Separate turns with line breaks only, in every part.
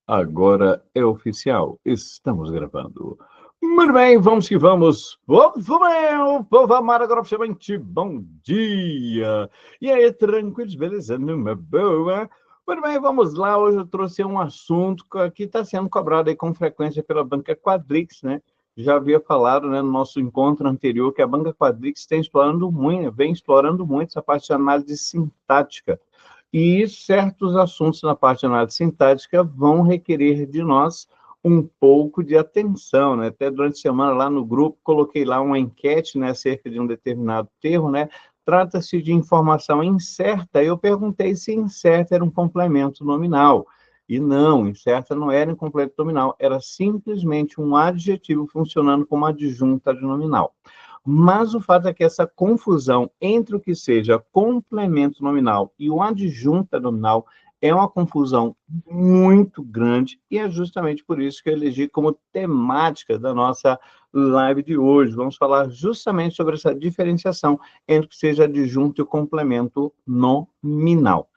Agora é oficial, estamos gravando. Muito bem, vamos que vamos. Povo povo amado, agradecimento, bom dia. E aí, tranquilos, beleza? Numa boa. Muito bem, vamos lá. Hoje eu trouxe um assunto que está sendo cobrado aí com frequência pela banca Quadrix, né? Já havia falado, né, no nosso encontro anterior que a banca Quadrix tem explorando muito, vem explorando muito essa parte de análise sintática. E certos assuntos na parte de análise sintática vão requerer de nós um pouco de atenção, né? Até durante a semana lá no grupo coloquei lá uma enquete, né, acerca de um determinado termo, né? Trata-se de informação incerta. Eu perguntei se incerta era um complemento nominal. E não, incerta não era um complemento nominal, era simplesmente um adjetivo funcionando como adjunto adnominal. Mas o fato é que essa confusão entre o que seja complemento nominal e o adjunto nominal é uma confusão muito grande e é justamente por isso que eu elegi como temática da nossa live de hoje. Vamos falar justamente sobre essa diferenciação entre o que seja adjunto e o complemento nominal.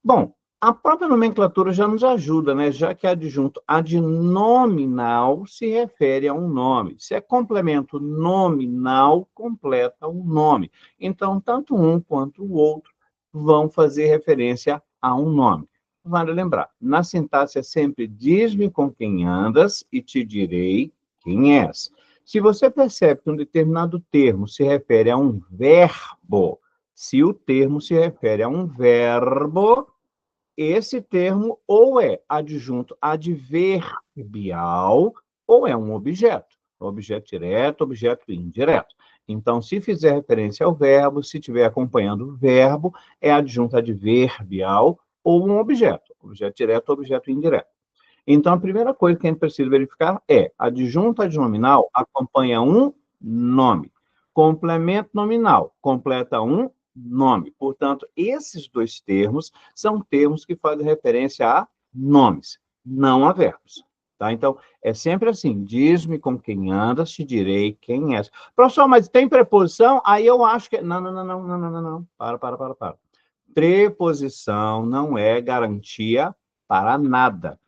Bom, a própria nomenclatura já nos ajuda, né? Já que adjunto adnominal se refere a um nome. Se é complemento nominal, completa um nome. Então, tanto um quanto o outro vão fazer referência a um nome. Vale lembrar, na sintaxe é sempre diz-me com quem andas e te direi quem és. Se você percebe que um determinado termo se refere a um verbo, se o termo se refere a um verbo, esse termo ou é adjunto adverbial ou é um objeto direto, objeto indireto. Então, se fizer referência ao verbo, se estiver acompanhando o verbo, é adjunto adverbial ou um objeto direto, objeto indireto. Então, a primeira coisa que a gente precisa verificar é adjunto adnominal acompanha um nome. Complemento nominal completa um nome. Portanto, esses dois termos são termos que fazem referência a nomes, não a verbos. Tá? Então, é sempre assim, diz-me com quem andas, te direi quem és. Professor, mas tem preposição? Aí eu acho que... Não. Para. Preposição não é garantia para nada.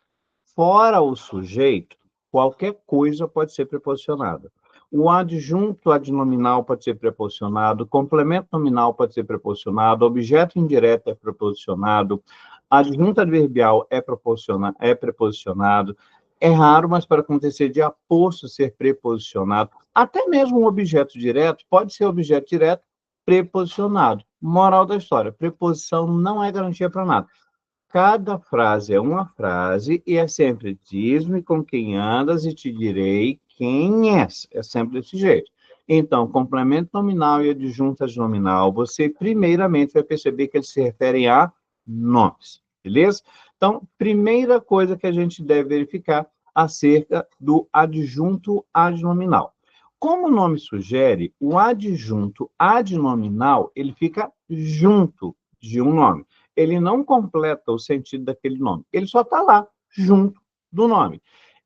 Fora o sujeito, qualquer coisa pode ser preposicionada. O adjunto adnominal pode ser preposicionado, complemento nominal pode ser preposicionado, objeto indireto é preposicionado, adjunto adverbial é preposicionado. É raro, mas para acontecer de aposto ser preposicionado. Até mesmo um objeto direto pode ser objeto direto preposicionado. Moral da história, preposição não é garantia para nada. Cada frase é uma frase e é sempre diz-me com quem andas e te direi quem és. É sempre desse jeito. Então, complemento nominal e adjunto adnominal, você primeiramente vai perceber que eles se referem a nomes, beleza? Então, primeira coisa que a gente deve verificar acerca do adjunto adnominal. Como o nome sugere, o adjunto adnominal, ele fica junto de um nome. Ele não completa o sentido daquele nome. Ele só está lá, junto do nome.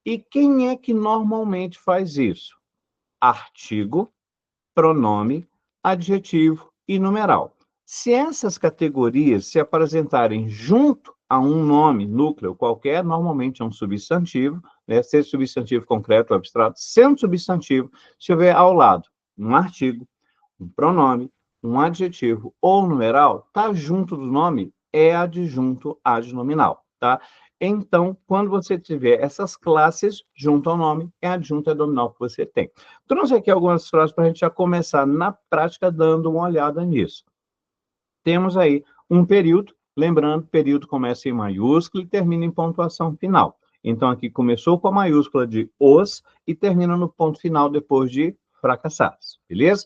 E quem é que normalmente faz isso? Artigo, pronome, adjetivo e numeral. Se essas categorias se apresentarem junto a um nome, núcleo qualquer, normalmente é um substantivo, né? Seja substantivo concreto ou abstrato, sendo substantivo, se houver ao lado um artigo, um pronome, um adjetivo ou numeral, está junto do nome, é adjunto adnominal, tá? Então, quando você tiver essas classes junto ao nome, é adjunto adnominal que você tem. Trouxe aqui algumas frases para a gente já começar na prática dando uma olhada nisso. Temos aí um período, lembrando, período começa em maiúsculo e termina em pontuação final. Então, aqui começou com a maiúscula de os e termina no ponto final depois de fracassados, beleza?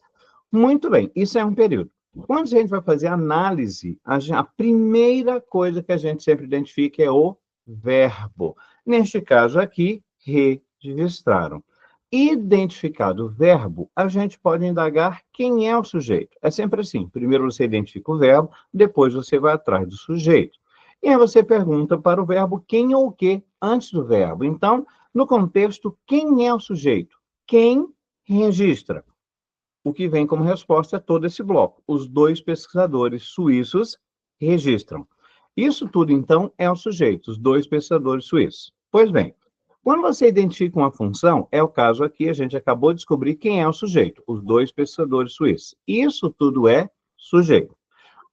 Muito bem, isso é um período. Quando a gente vai fazer análise, a primeira coisa que a gente sempre identifica é o verbo. Neste caso aqui, registraram. Identificado o verbo, a gente pode indagar quem é o sujeito. É sempre assim. Primeiro você identifica o verbo, depois você vai atrás do sujeito. E aí você pergunta para o verbo quem ou o que antes do verbo. Então, no contexto, quem é o sujeito? Quem registra? O que vem como resposta é todo esse bloco. Os dois pesquisadores suíços registram. Isso tudo, então, é o sujeito, os dois pesquisadores suíços. Pois bem, quando você identifica uma função, é o caso aqui, a gente acabou de descobrir quem é o sujeito, os dois pesquisadores suíços. Isso tudo é sujeito.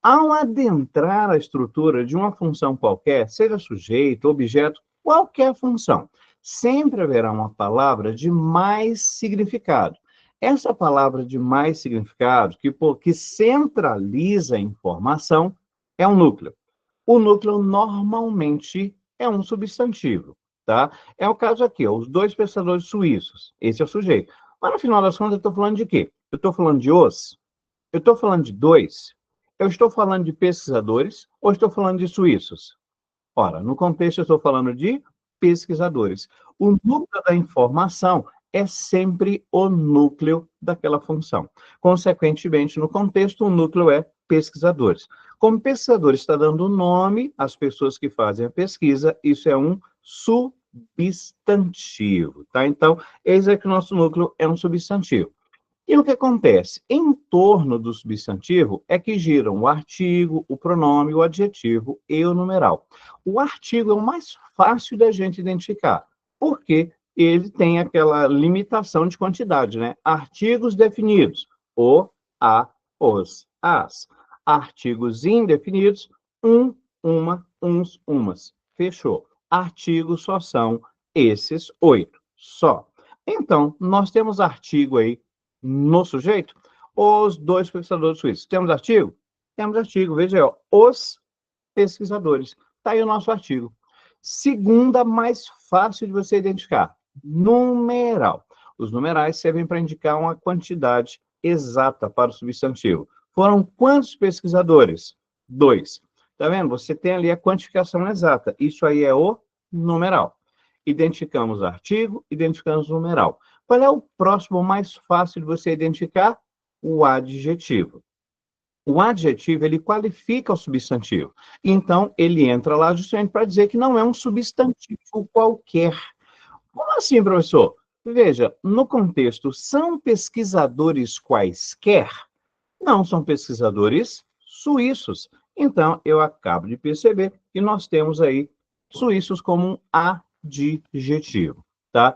Ao adentrar a estrutura de uma função qualquer, seja sujeito, objeto, qualquer função, sempre haverá uma palavra de mais significado. Essa palavra de mais significado, que centraliza a informação, é um núcleo. O núcleo normalmente é um substantivo, tá? É o caso aqui, ó, os dois pensadores suíços. Esse é o sujeito. Mas no final das contas, eu estou falando de quê? Eu estou falando de os? Eu estou falando de dois? Eu estou falando de pesquisadores ou estou falando de suíços? Ora, no contexto, eu estou falando de pesquisadores. O núcleo da informação é sempre o núcleo daquela função. Consequentemente, no contexto, o núcleo é pesquisadores. Como pesquisador está dando nome às pessoas que fazem a pesquisa, isso é um substantivo, tá? Então, eis aqui que o nosso núcleo é um substantivo. E o que acontece? Em torno do substantivo é que giram o artigo, o pronome, o adjetivo e o numeral. O artigo é o mais fácil da gente identificar, porque ele tem aquela limitação de quantidade, né? Artigos definidos, o, a, os, as. Artigos indefinidos, um, uma, uns, umas. Fechou. Artigos só são esses 8, só. Então, nós temos artigo aí no sujeito, os dois pesquisadores suíços. Temos artigo? Temos artigo, veja aí, ó, os pesquisadores. Está aí o nosso artigo. Segunda mais fácil de você identificar, numeral. Os numerais servem para indicar uma quantidade exata para o substantivo. Foram quantos pesquisadores? 2. Tá vendo? Você tem ali a quantificação exata. Isso aí é o numeral. Identificamos artigo, identificamos numeral. Qual é o próximo mais fácil de você identificar? O adjetivo. O adjetivo, ele qualifica o substantivo. Então, ele entra lá justamente para dizer que não é um substantivo qualquer. Como assim, professor? Veja, no contexto, são pesquisadores quaisquer? Não, são pesquisadores suíços. Então, eu acabo de perceber que nós temos aí suíços como um adjetivo, tá?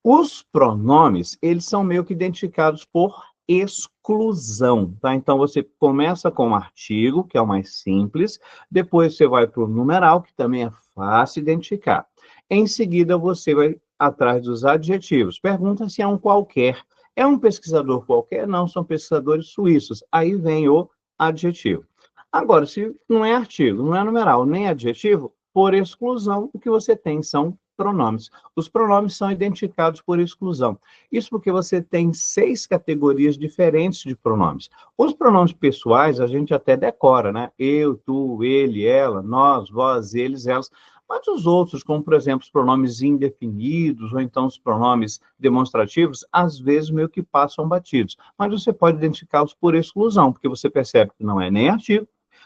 Os pronomes, eles são meio que identificados por exclusão, tá? Então, você começa com o artigo, que é o mais simples, depois você vai para o numeral, que também é fácil identificar. Em seguida, você vai atrás dos adjetivos. Pergunta se é um qualquer. É um pesquisador qualquer? Não, são pesquisadores suíços. Aí vem o adjetivo. Agora, se não é artigo, não é numeral, nem adjetivo, por exclusão, o que você tem são pronomes. Os pronomes são identificados por exclusão. Isso porque você tem 6 categorias diferentes de pronomes. Os pronomes pessoais, a gente até decora, né? Eu, tu, ele, ela, nós, vós, eles, elas. Mas os outros, como, por exemplo, os pronomes indefinidos, ou então os pronomes demonstrativos, às vezes meio que passam batidos. Mas você pode identificá-los por exclusão, porque você percebe que não é nem artigo,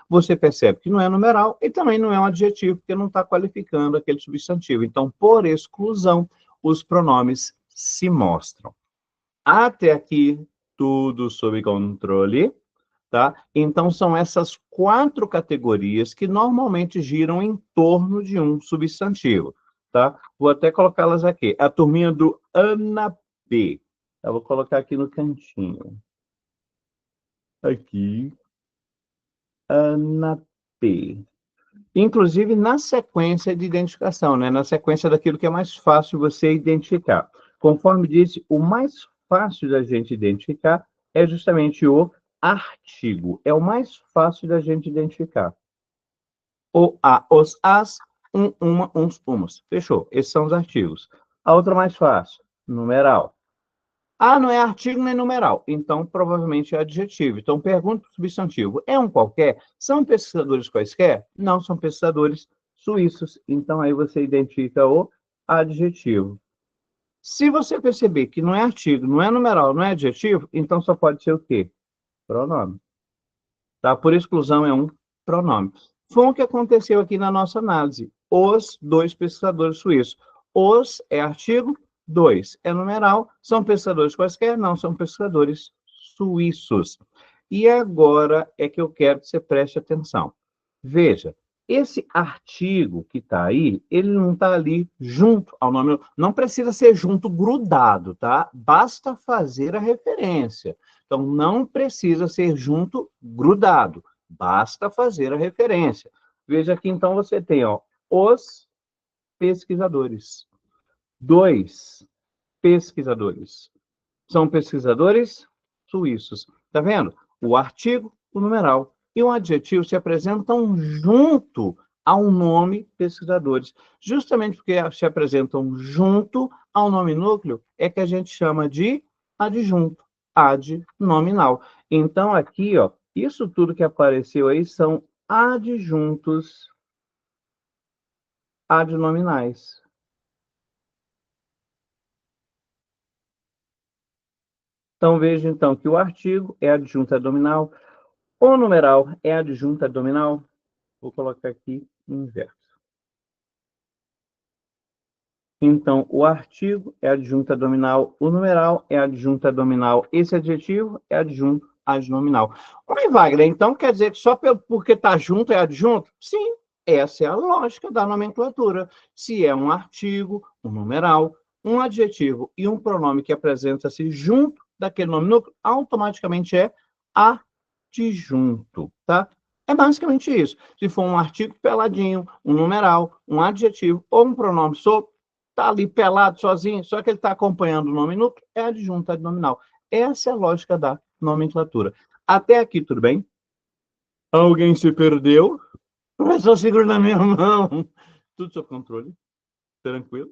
você percebe que não é numeral e também não é um adjetivo, porque não está qualificando aquele substantivo. Então, por exclusão, os pronomes se mostram. Até aqui, tudo sob controle, tá? Então, são essas 4 categorias que normalmente giram em torno de um substantivo, tá? Vou até colocá-las aqui. A turminha do Ana P. Eu vou colocar aqui no cantinho. Aqui. Ana P. Inclusive na sequência de identificação, né? Na sequência daquilo que é mais fácil você identificar. Conforme disse, o mais fácil da gente identificar é justamente o artigo. É o mais fácil da gente identificar. O a, os, as, um, uma, uns, umas. Fechou. Esses são os artigos. A outra mais fácil, numeral. Ah, não é artigo nem numeral. Então, provavelmente é adjetivo. Então, pergunta para o substantivo. É um qualquer? São pesquisadores quaisquer? Não, são pesquisadores suíços. Então, aí você identifica o adjetivo. Se você perceber que não é artigo, não é numeral, não é adjetivo, então só pode ser o quê? Pronome. Tá? Por exclusão, é um pronome. Foi o que aconteceu aqui na nossa análise. Os dois pesquisadores suíços. Os é artigo, 2 é numeral. São pesquisadores quaisquer? Não, são pesquisadores suíços. E agora é que eu quero que você preste atenção. Veja, Esse artigo que está aí, ele não está ali junto ao nome. Não precisa ser junto, grudado, tá? Basta fazer a referência. Então, não precisa ser junto, grudado. Basta fazer a referência. Veja aqui, então, você tem, ó, os pesquisadores. 2 pesquisadores. São pesquisadores suíços. Tá vendo? O artigo, o numeral e o adjetivo se apresentam junto ao nome pesquisadores. Justamente porque se apresentam junto ao nome núcleo, é que a gente chama de adjunto, adnominal. Então, aqui, ó, isso tudo que apareceu aí são adjuntos adnominais. Então, veja então que o artigo é adjunto adnominal, o numeral é adjunto adnominal. Vou colocar aqui inverso. Então, o artigo é adjunto adnominal, o numeral é adjunto adnominal, esse adjetivo é adjunto adnominal. Oi, Wagner, então quer dizer que só porque está junto é adjunto? Sim, essa é a lógica da nomenclatura. Se é um artigo, um numeral, um adjetivo e um pronome que apresenta-se junto daquele nome núcleo, automaticamente é adjunto, tá? É basicamente isso. Se for um artigo peladinho, um numeral, um adjetivo ou um pronome solto, está ali pelado, sozinho, só que ele está acompanhando o nome núcleo, é adjunto adnominal. Essa é a lógica da nomenclatura. Até aqui, tudo bem? Alguém se perdeu? Mas só seguro na minha mão. Tudo sob controle? Tranquilo?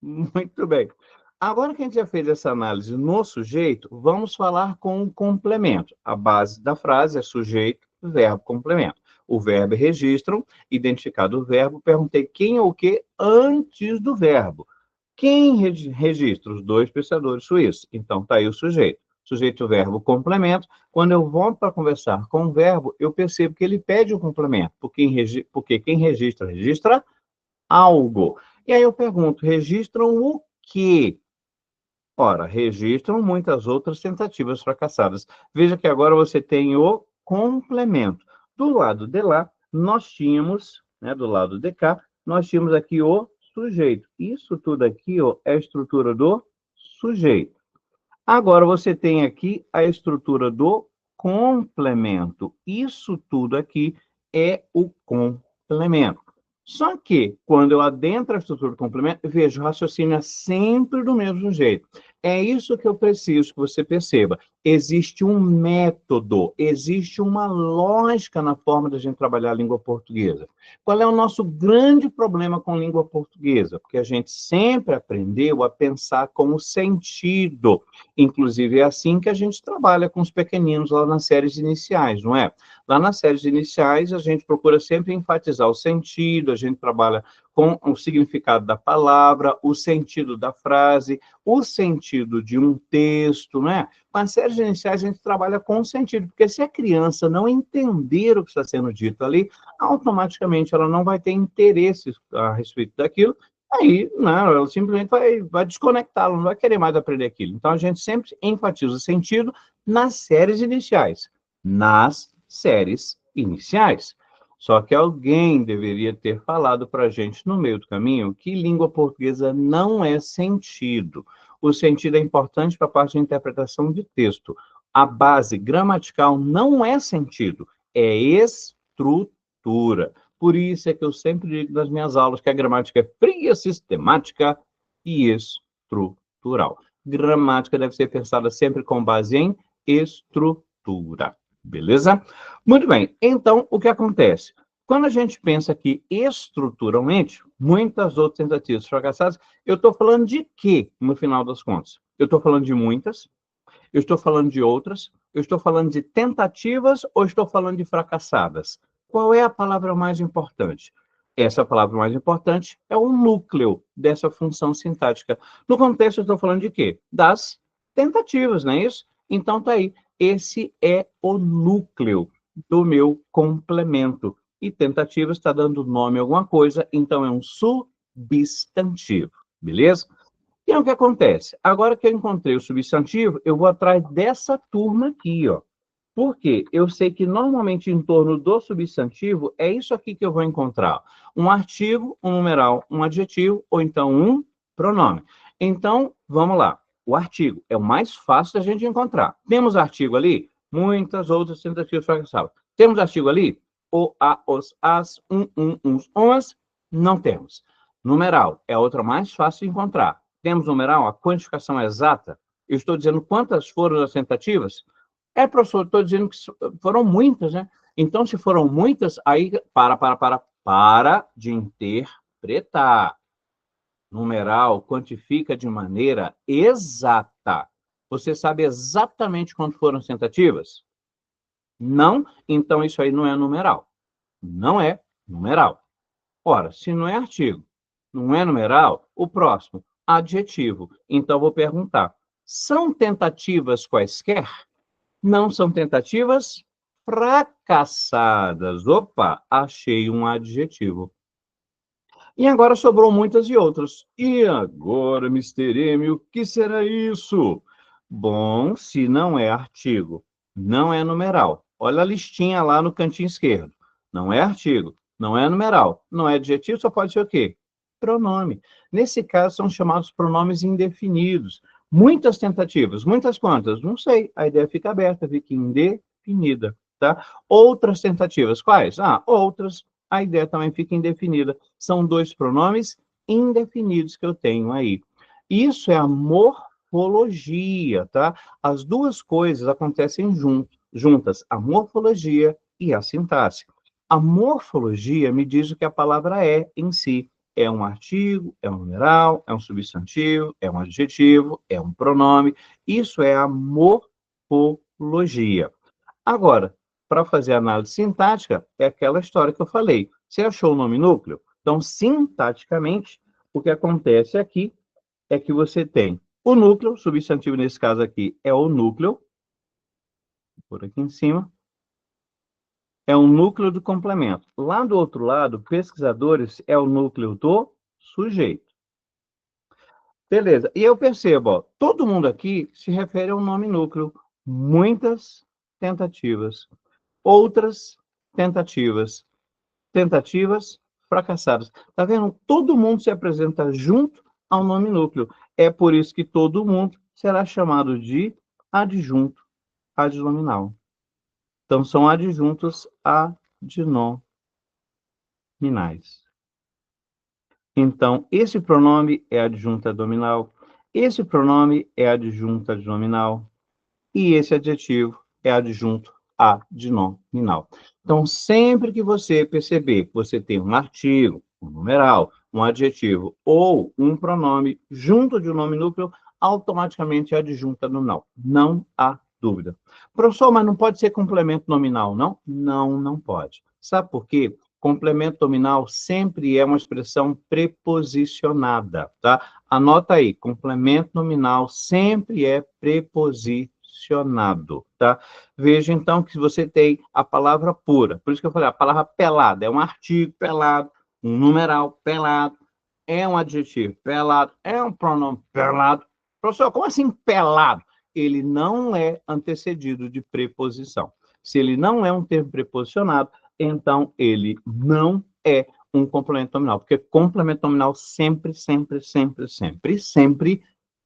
Muito bem. Agora que a gente já fez essa análise no sujeito, vamos falar com o complemento. A base da frase é sujeito, verbo, complemento. O verbo é registram, identificado o verbo, perguntei quem ou o que antes do verbo. Quem registra? Os 2 pesquisadores suíços. Então, está aí o sujeito. Sujeito, verbo, complemento. Quando eu volto para conversar com o verbo, eu percebo que ele pede o complemento, porque quem registra, registra algo. E aí eu pergunto, registram o quê? Ora, registram muitas outras tentativas fracassadas. Veja que agora você tem o complemento. Do lado de lá, nós tínhamos, né, do lado de cá, nós tínhamos aqui o sujeito. Isso tudo aqui, ó, é a estrutura do sujeito. Agora você tem aqui a estrutura do complemento. Isso tudo aqui é o complemento. Só que, quando eu adentro a estrutura do complemento, eu vejo o raciocínio é sempre do mesmo jeito. É isso que eu preciso que você perceba. Existe um método, existe uma lógica na forma da gente trabalhar a língua portuguesa. Qual é o nosso grande problema com a língua portuguesa? Porque a gente sempre aprendeu a pensar com o sentido. Inclusive, é assim que a gente trabalha com os pequeninos lá nas séries iniciais, não é? Lá nas séries iniciais, a gente procura sempre enfatizar o sentido, a gente trabalha com o significado da palavra, o sentido da frase, o sentido de um texto, né? Com as séries iniciais, a gente trabalha com o sentido, porque se a criança não entender o que está sendo dito ali, automaticamente ela não vai ter interesse a respeito daquilo, aí, não, ela simplesmente vai desconectar, ela não vai querer mais aprender aquilo. Então, a gente sempre enfatiza o sentido nas séries iniciais. Nas séries iniciais. Só que alguém deveria ter falado para a gente no meio do caminho que língua portuguesa não é sentido. O sentido é importante para a parte de interpretação de texto. A base gramatical não é sentido, é estrutura. Por isso é que eu sempre digo nas minhas aulas que a gramática é fria, sistemática e estrutural. Gramática deve ser pensada sempre com base em estrutura. Beleza? Muito bem. Então, o que acontece? Quando a gente pensa aqui estruturalmente, muitas outras tentativas fracassadas, eu estou falando de quê, no final das contas? Eu estou falando de muitas, eu estou falando de outras, eu estou falando de tentativas ou estou falando de fracassadas? Qual é a palavra mais importante? Essa palavra mais importante é o núcleo dessa função sintática. No contexto, eu estou falando de quê? Das tentativas, não é isso? Então, tá aí. Esse é o núcleo do meu complemento. E tentativa está dando nome a alguma coisa, então é um substantivo. Beleza? E é o que acontece? Agora que eu encontrei o substantivo, eu vou atrás dessa turma aqui, ó. Por quê? Eu sei que normalmente em torno do substantivo é isso aqui que eu vou encontrar. Um artigo, um numeral, um adjetivo ou então um pronome. Então, vamos lá. O artigo é o mais fácil da gente encontrar. Temos artigo ali? Muitas outras tentativas fracassadas. Temos artigo ali? O, a, os, as, uns, umas? Não temos. Numeral é a outra mais fácil de encontrar. Temos numeral, a quantificação exata. Eu estou dizendo quantas foram as tentativas? Professor, estou dizendo que foram muitas, né? Então, se foram muitas, aí para de interpretar. Numeral quantifica de maneira exata. Você sabe exatamente quantas foram as tentativas? Não? Então, isso aí não é numeral. Não é numeral. Ora, se não é artigo, não é numeral, o próximo, adjetivo. Então, vou perguntar, são tentativas quaisquer? Não são tentativas fracassadas. Opa, achei um adjetivo. E agora sobrou muitas e outras. E agora, Mister M, o que será isso? Bom, se não é artigo, não é numeral. Olha a listinha lá no cantinho esquerdo. Não é artigo, não é numeral, não é adjetivo, só pode ser o quê? Pronome. Nesse caso, são chamados pronomes indefinidos. Muitas tentativas. Muitas quantas? Não sei. A ideia fica aberta, fica indefinida, tá? Outras tentativas. Quais? Outras. A ideia também fica indefinida. São dois pronomes indefinidos que eu tenho aí. Isso é a morfologia, tá? As duas coisas acontecem juntas, a morfologia e a sintaxe. A morfologia me diz o que a palavra é em si. É um artigo, é um numeral, é um substantivo, é um adjetivo, é um pronome. Isso é a morfologia. Agora, para fazer análise sintática, é aquela história que eu falei. Você achou o nome núcleo? Então, sintaticamente, o que acontece aqui é que você tem o núcleo, substantivo nesse caso aqui é o núcleo, por aqui em cima, é um núcleo do complemento. Lá do outro lado, pesquisadores, é o núcleo do sujeito. Beleza. E eu percebo, ó, todo mundo aqui se refere ao nome núcleo. Muitas tentativas. Outras tentativas. Tentativas fracassadas. Tá vendo? Todo mundo se apresenta junto ao nome núcleo. É por isso que todo mundo será chamado de adjunto adnominal. Então, são adjuntos adnominais. Então, esse pronome é adjunto adnominal, esse pronome é adjunto adnominal, e esse adjetivo é adjunto adnominal. Então, sempre que você perceber que você tem um artigo, um numeral, um adjetivo ou um pronome junto de um nome núcleo, automaticamente é adjunto adnominal. Não há dúvida. Professor, mas não pode ser complemento nominal, não? Não, não pode. Sabe por quê? Complemento nominal sempre é uma expressão preposicionada, tá? Anota aí, complemento nominal sempre é preposicionado, tá? Veja, então, que você tem a palavra pura. Por isso que eu falei, a palavra pelada é um artigo pelado, um numeral pelado, é um adjetivo pelado, é um pronome pelado. Professor, como assim pelado? Ele não é antecedido de preposição. Se ele não é um termo preposicionado, então ele não é um complemento nominal, porque complemento nominal sempre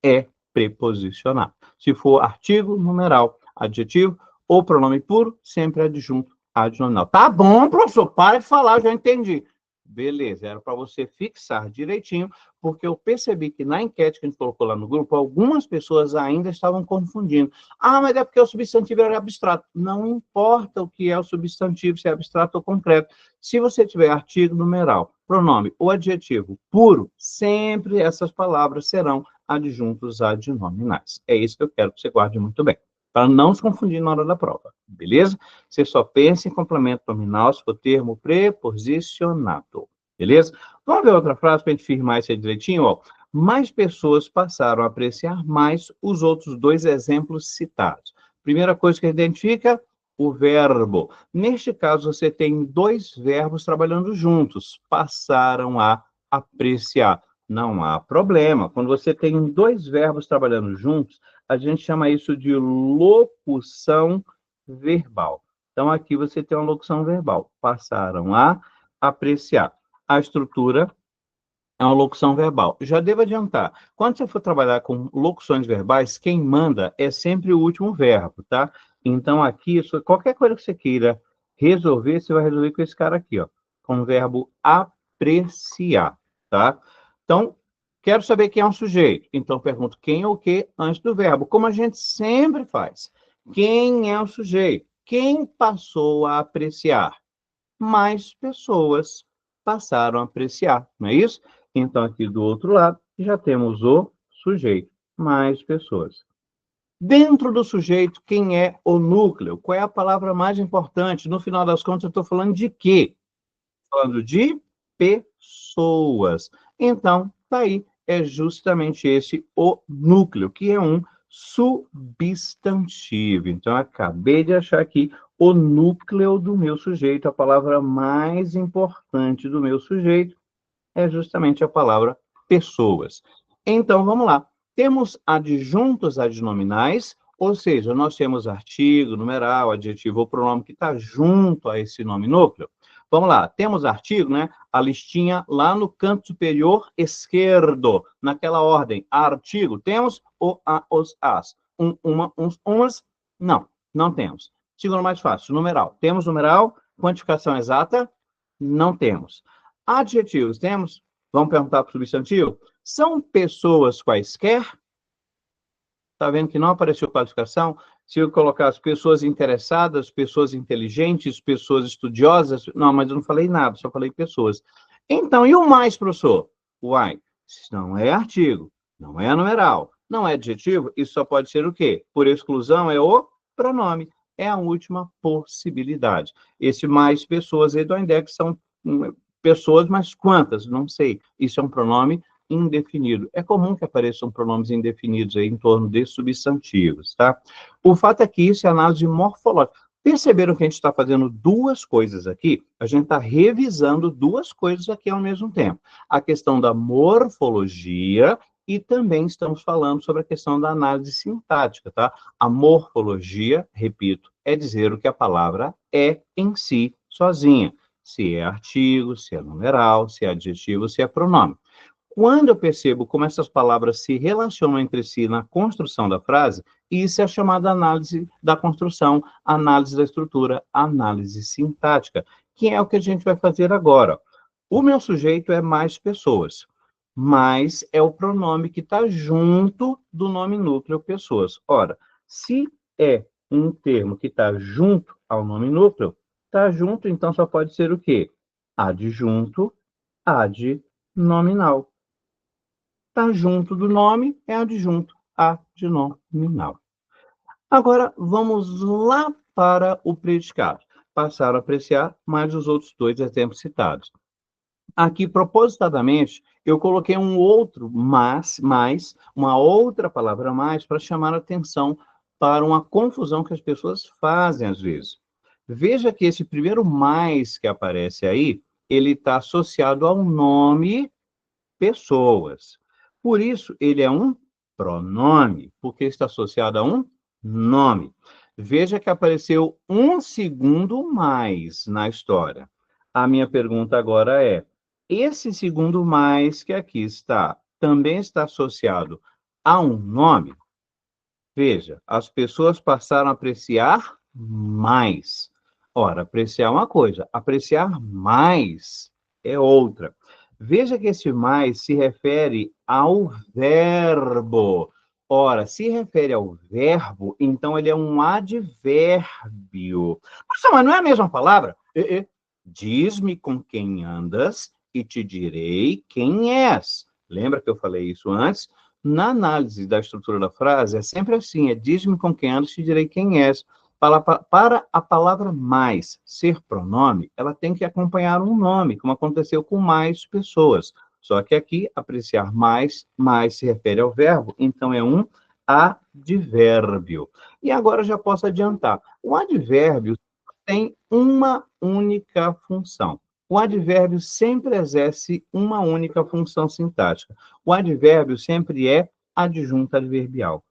é preposicionado. Se for artigo, numeral, adjetivo ou pronome puro, sempre adjunto adnominal. Tá bom, professor, para de falar, eu já entendi. Beleza, era para você fixar direitinho, porque eu percebi que na enquete que a gente colocou lá no grupo, algumas pessoas ainda estavam confundindo. Mas é porque o substantivo era abstrato. Não importa o que é o substantivo, se é abstrato ou concreto. Se você tiver artigo, numeral, pronome ou adjetivo puro, sempre essas palavras serão adjuntos adnominais. É isso que eu quero que você guarde muito bem, para não se confundir na hora da prova, beleza? Você só pensa em complemento nominal se for termo preposicionado, beleza? Vamos ver outra frase para a gente firmar isso aí direitinho, ó. Mais pessoas passaram a apreciar mais os outros dois exemplos citados. Primeira coisa que identifica, o verbo. Neste caso, você tem dois verbos trabalhando juntos. Passaram a apreciar. Não há problema. Quando você tem dois verbos trabalhando juntos, a gente chama isso de locução verbal. Então, aqui você tem uma locução verbal. Passaram a apreciar. A estrutura é uma locução verbal. Já devo adiantar, quando você for trabalhar com locuções verbais, quem manda é sempre o último verbo, tá? Então, aqui, qualquer coisa que você queira resolver, você vai resolver com esse cara aqui, ó, com o verbo apreciar, tá? Então, quero saber quem é um sujeito. Então, pergunto quem ou o que antes do verbo, como a gente sempre faz. Quem é o sujeito? Quem passou a apreciar? Mais pessoas passaram a apreciar, não é isso? Então, aqui do outro lado, já temos o sujeito, mais pessoas. Dentro do sujeito, quem é o núcleo? Qual é a palavra mais importante? No final das contas, eu estou falando de quê? Falando de pessoas. Então, tá aí, é justamente esse o núcleo, que é um substantivo. Então, eu acabei de achar aqui o núcleo do meu sujeito, a palavra mais importante do meu sujeito é justamente a palavra pessoas. Então, vamos lá. Temos adjuntos adnominais, ou seja, nós temos artigo, numeral, adjetivo ou pronome que está junto a esse nome núcleo. Vamos lá, temos artigo, né? A listinha lá no canto superior esquerdo, naquela ordem. Artigo, temos o, a, os, as. Uma, uns, umas? Não, não temos. Segundo mais fácil, numeral. Temos numeral, quantificação exata? Não temos. Adjetivos, temos? Vamos perguntar para o substantivo? São pessoas quaisquer? Está vendo que não apareceu qualificação? Se eu colocar as pessoas interessadas, pessoas inteligentes, pessoas estudiosas, não, mas eu não falei nada, só falei pessoas. Então, e o mais, professor? Uai, isso não é artigo, não é numeral, não é adjetivo, isso só pode ser o quê? Por exclusão, é o pronome. É a última possibilidade. Esse mais pessoas aí do index são pessoas, mas quantas? Não sei. Isso é um pronome indefinido. É comum que apareçam pronomes indefinidos aí em torno de substantivos, tá? O fato é que isso é análise morfológica. Perceberam que a gente está fazendo duas coisas aqui? A gente está revisando duas coisas aqui ao mesmo tempo. A questão da morfologia e também estamos falando sobre a questão da análise sintática, tá? A morfologia, repito, é dizer o que a palavra é em si, sozinha. Se é artigo, se é numeral, se é adjetivo, se é pronome. Quando eu percebo como essas palavras se relacionam entre si na construção da frase, isso é chamada análise da construção, análise da estrutura, análise sintática, que é o que a gente vai fazer agora. O meu sujeito é mais pessoas, mais é o pronome que está junto do nome núcleo pessoas. Ora, se é um termo que está junto ao nome núcleo, está junto, então só pode ser o quê? Adjunto, adnominal. Está junto do nome, é adjunto adnominal. Agora, vamos lá para o predicado. Passaram a apreciar mais os outros dois exemplos citados. Aqui, propositadamente, eu coloquei um outro mais, uma outra palavra mais, para chamar a atenção para uma confusão que as pessoas fazem às vezes. Veja que esse primeiro mais que aparece aí, ele está associado ao nome pessoas. Por isso, ele é um pronome, porque está associado a um nome. Veja que apareceu um segundo mais na história. A minha pergunta agora é: esse segundo mais que aqui está, também está associado a um nome? Veja, as pessoas passaram a apreciar mais. Ora, apreciar é uma coisa, apreciar mais é outra. Veja que esse mais se refere ao verbo. Ora, se refere ao verbo, então ele é um advérbio. Mas não é a mesma palavra? Diz-me com quem andas e te direi quem és. Lembra que eu falei isso antes? Na análise da estrutura da frase, é sempre assim, diz-me com quem andas e te direi quem és. Para a palavra mais ser pronome, ela tem que acompanhar um nome, como aconteceu com mais pessoas. Só que aqui, apreciar mais se refere ao verbo, então é um advérbio. E agora já posso adiantar. O advérbio tem uma única função. O advérbio sempre exerce uma única função sintática. O advérbio sempre é adjunto adverbial.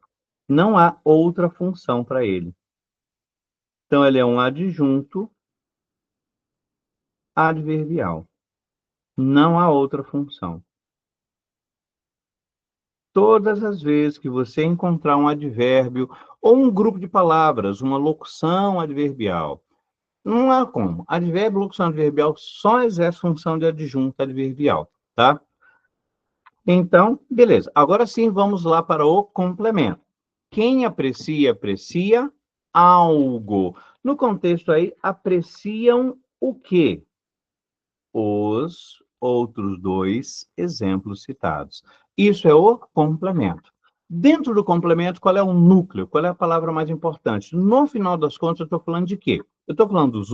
Não há outra função para ele. Então, ele é um adjunto adverbial. Não há outra função. Todas as vezes que você encontrar um advérbio ou um grupo de palavras, uma locução adverbial, não há como. Advérbio, locução adverbial só exerce função de adjunto adverbial, tá? Então, beleza. Agora sim, vamos lá para o complemento. Quem aprecia, aprecia algo. No contexto aí, apreciam o quê? Os outros dois exemplos citados. Isso é o complemento. Dentro do complemento, qual é o núcleo? Qual é a palavra mais importante? No final das contas, eu estou falando de quê? Eu estou falando dos,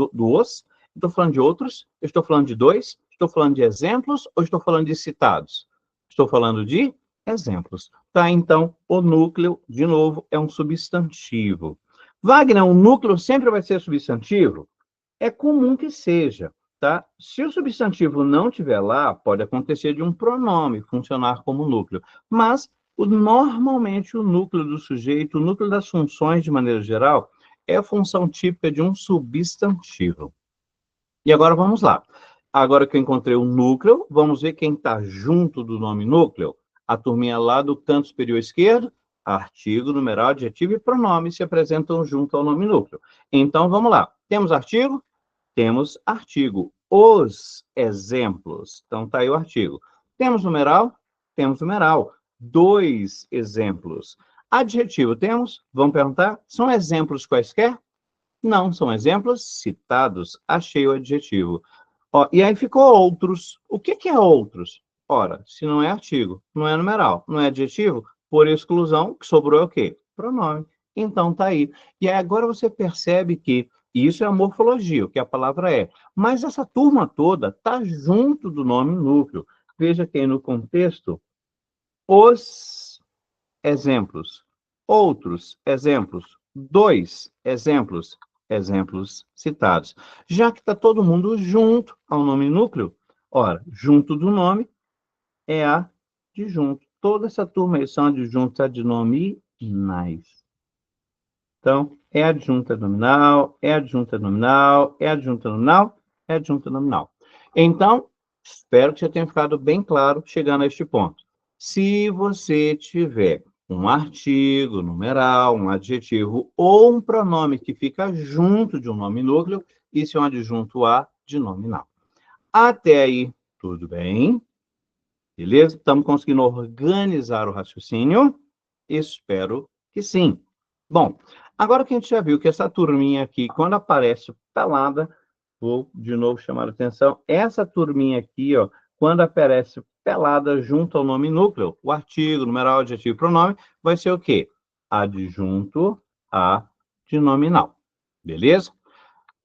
estou falando de outros, eu estou falando de dois, estou falando de exemplos ou estou falando de citados? Estou falando de exemplos. Tá, então, o núcleo, de novo, é um substantivo. Wagner, o núcleo sempre vai ser substantivo? É comum que seja, tá? Se o substantivo não estiver lá, pode acontecer de um pronome funcionar como núcleo, mas normalmente o núcleo do sujeito, o núcleo das funções de maneira geral, é a função típica de um substantivo. E agora vamos lá. Agora que eu encontrei o núcleo, vamos ver quem está junto do nome núcleo. A turminha lá do canto superior esquerdo, artigo, numeral, adjetivo e pronome se apresentam junto ao nome núcleo. Então, vamos lá. Temos artigo? Temos artigo. Os exemplos. Então, está aí o artigo. Temos numeral? Temos numeral. Dois exemplos. Adjetivo temos? Vamos perguntar? São exemplos quaisquer? Não, são exemplos citados. Achei o adjetivo. Ó, e aí ficou outros. O que que é outros? Ora, se não é artigo, não é numeral, não é adjetivo, por exclusão, o que sobrou é o quê? Pronome. Então, tá aí. E aí agora você percebe que isso é a morfologia, o que a palavra é. Mas essa turma toda está junto do nome núcleo. Veja que aí no contexto, os exemplos, outros exemplos, dois exemplos, exemplos citados. Já que está todo mundo junto ao nome núcleo, ora, junto do nome é adjunto. Toda essa turma aí são adjuntos adnominais. Então, é adjunta nominal, é adjunta nominal, é adjunta nominal, é adjunta nominal. Então, espero que já tenha ficado bem claro chegando a este ponto. Se você tiver um artigo, numeral, um adjetivo ou um pronome que fica junto de um nome núcleo, isso é um adjunto adnominal. Até aí, tudo bem? Beleza? Estamos conseguindo organizar o raciocínio? Espero que sim. Bom, agora que a gente já viu que essa turminha aqui, quando aparece pelada, vou de novo chamar a atenção, essa turminha aqui, ó, quando aparece pelada junto ao nome núcleo, o artigo, numeral, adjetivo, pronome, vai ser o quê? Adjunto adnominal. Beleza?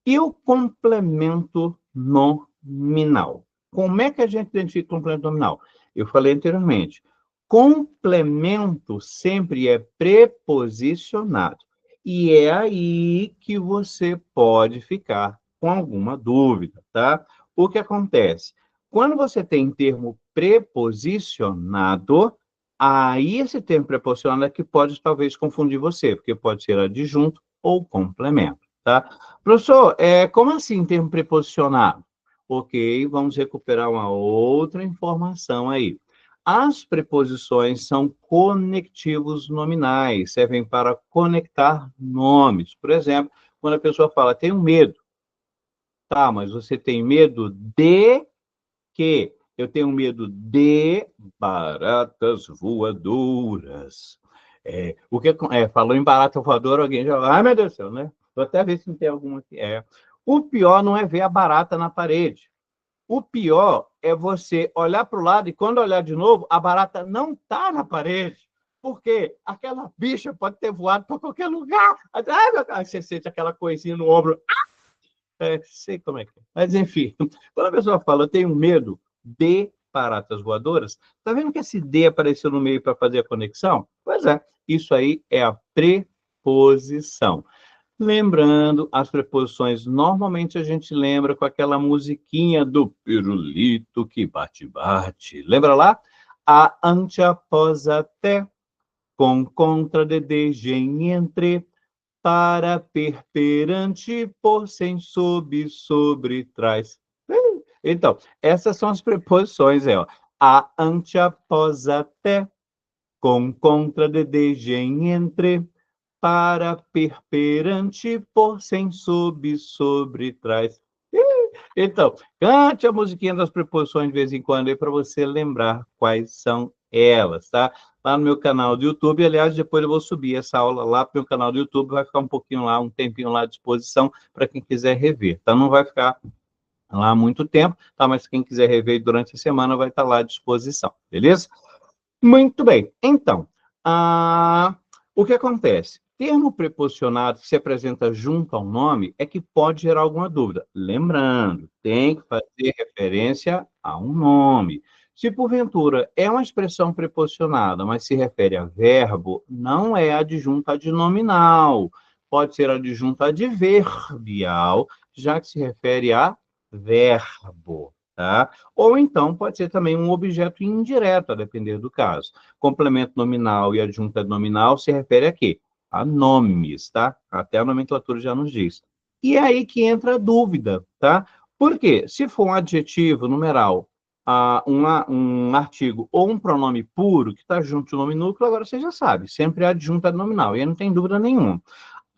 E o complemento nominal? Como é que a gente identifica o complemento nominal? Eu falei anteriormente, complemento sempre é preposicionado. E é aí que você pode ficar com alguma dúvida, tá? O que acontece? Quando você tem termo preposicionado, aí esse termo preposicionado é que pode talvez confundir você, porque pode ser adjunto ou complemento, tá? Professor, como assim termo preposicionado? Ok, vamos recuperar uma outra informação aí. As preposições são conectivos nominais, servem para conectar nomes. Por exemplo, quando a pessoa fala, tenho medo. Tá, mas você tem medo de quê? Eu tenho medo de baratas voadoras. Falou em barata voadora, alguém já... Ai, meu Deus do céu, né? Vou até ver se não tem alguma aqui. O pior não é ver a barata na parede. O pior é você olhar para o lado e, quando olhar de novo, a barata não está na parede. Porque aquela bicha pode ter voado para qualquer lugar. Ai, meu Deus, você sente aquela coisinha no ombro. Sei como é que é. Mas, enfim, quando a pessoa fala, eu tenho medo de baratas voadoras, tá vendo que esse D apareceu no meio para fazer a conexão? Pois é, isso aí é a preposição. Lembrando, as preposições, normalmente a gente lembra com aquela musiquinha do pirulito que bate-bate. Lembra lá? A, ante, após, até, com, contra, de, desde, em, entre, para, per, perante, por, sem, sob, sobre, trás. Então, essas são as preposições, ó. A, ante, após, até, com, contra, de, desde, em, entre, para, per, perante, por, sem, sob, sobre, trás. Então, cante a musiquinha das preposições de vez em quando aí para você lembrar quais são elas, tá? Lá no meu canal do YouTube, aliás, depois eu vou subir essa aula lá para o meu canal do YouTube, vai ficar um pouquinho lá, um tempinho lá à disposição para quem quiser rever, tá? Não vai ficar lá há muito tempo, tá? Mas quem quiser rever durante a semana vai estar lá à disposição, beleza? Muito bem. Então, o que acontece? Termo preposicionado que se apresenta junto ao nome é que pode gerar alguma dúvida. Lembrando, tem que fazer referência a um nome. Se porventura é uma expressão preposicionada, mas se refere a verbo, não é adjunto adnominal. Pode ser adjunto adverbial, já que se refere a verbo, tá? Ou então pode ser também um objeto indireto, a depender do caso. Complemento nominal e adjunta nominal se refere a quê? A nomes, tá? Até a nomenclatura já nos diz. E é aí que entra a dúvida, tá? Por quê? Se for um adjetivo numeral, um artigo ou um pronome puro que está junto ao nome núcleo, agora você já sabe, sempre é adjunta nominal, e aí não tem dúvida nenhuma.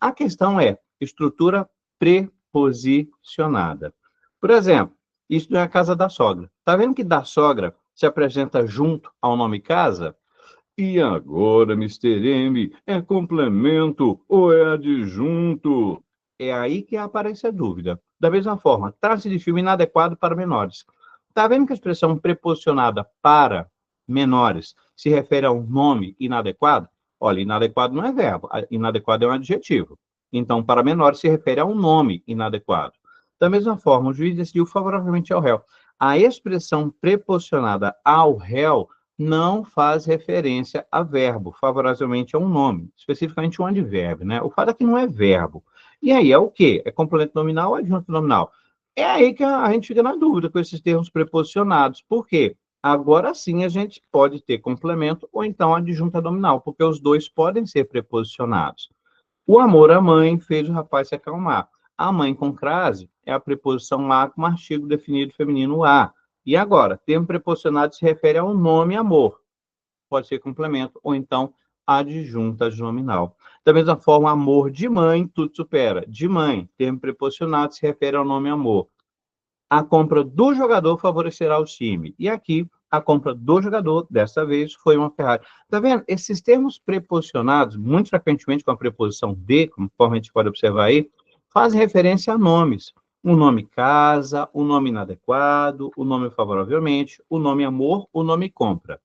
A questão é estrutura preposicionada. Por exemplo, isso não é a casa da sogra. Tá vendo que da sogra se apresenta junto ao nome casa? E agora, Mister M, é complemento ou é adjunto? É aí que aparece a dúvida. Da mesma forma, trata-se de filme inadequado para menores. Tá vendo que a expressão preposicionada para menores se refere a um nome inadequado? Olha, inadequado não é verbo, inadequado é um adjetivo. Então, para menores se refere a um nome inadequado. Da mesma forma, o juiz decidiu favoravelmente ao réu. A expressão preposicionada ao réu não faz referência a verbo, favoravelmente a um nome, especificamente um advérbio, né? O fato é que não é verbo. E aí é o quê? É complemento nominal ou adjunto nominal? É aí que a gente fica na dúvida com esses termos preposicionados. Por quê? Agora sim a gente pode ter complemento ou então adjunta nominal, porque os dois podem ser preposicionados. O amor à mãe fez o rapaz se acalmar. A mãe com crase é a preposição a com artigo definido feminino a. E agora, termo preposicionado se refere ao nome amor. Pode ser complemento ou então adjunta nominal. Da mesma forma, amor de mãe, tudo supera. De mãe, termo preposicionado se refere ao nome amor. A compra do jogador favorecerá o time. E aqui, a compra do jogador, dessa vez, foi uma Ferrari. Tá vendo? Esses termos preposicionados, muito frequentemente com a preposição de, conforme a gente pode observar aí, fazem referência a nomes. O nome casa, o nome inadequado, o nome favoravelmente, o nome amor, o nome compra.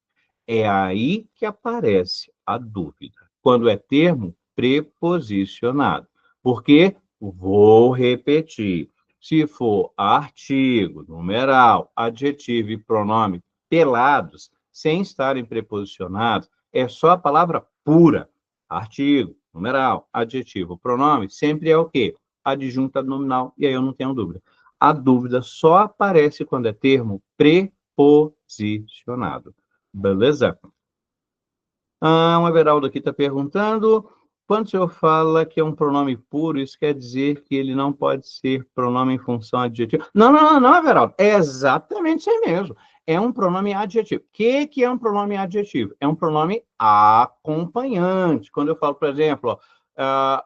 É aí que aparece a dúvida, quando é termo preposicionado. Porque, vou repetir, se for artigo, numeral, adjetivo e pronome pelados, sem estarem preposicionados, é só a palavra pura. Artigo, numeral, adjetivo, pronome, sempre é o quê? Adjunta nominal, e aí eu não tenho dúvida. A dúvida só aparece quando é termo preposicionado. Beleza? O Everaldo aqui está perguntando, quando o senhor fala que é um pronome puro, isso quer dizer que ele não pode ser pronome em função adjetiva? Não, não, não, não, Everaldo, é exatamente isso aí mesmo. É um pronome adjetivo. O que é um pronome adjetivo? É um pronome acompanhante. Quando eu falo, por exemplo, ó,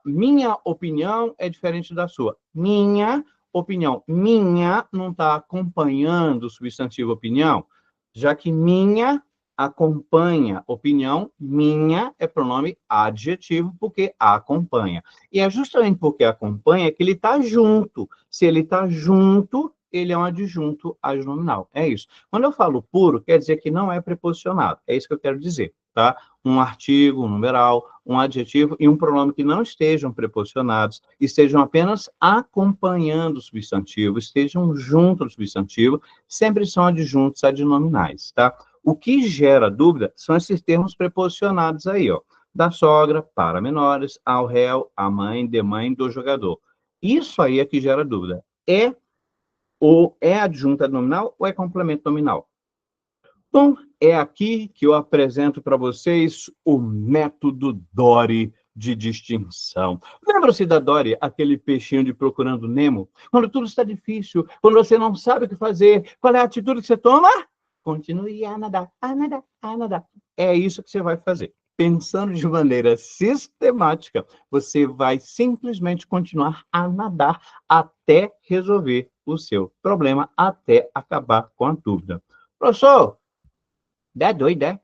minha opinião é diferente da sua. Minha opinião. Minha não está acompanhando o substantivo opinião, já que minha acompanha, opinião, minha é pronome adjetivo, porque acompanha. E é justamente porque acompanha que ele está junto. Se ele está junto, ele é um adjunto adnominal. É isso. Quando eu falo puro, quer dizer que não é preposicionado. É isso que eu quero dizer, tá? Um artigo, um numeral, um adjetivo e um pronome que não estejam preposicionados, estejam apenas acompanhando o substantivo, estejam junto ao substantivo, sempre são adjuntos adnominais, tá? O que gera dúvida são esses termos preposicionados aí, ó. Da sogra, para menores, ao réu, à mãe, de mãe, do jogador. Isso aí é que gera dúvida. É adjunta nominal ou é complemento nominal? Bom, é aqui que eu apresento para vocês o método Dory de distinção. Lembra-se da Dory, aquele peixinho de Procurando Nemo? Quando tudo está difícil, quando você não sabe o que fazer, qual é a atitude que você toma? Continue a nadar, a nadar, a nadar. É isso que você vai fazer. Pensando de maneira sistemática, você vai simplesmente continuar a nadar até resolver o seu problema, até acabar com a dúvida. Professor, é doido, é?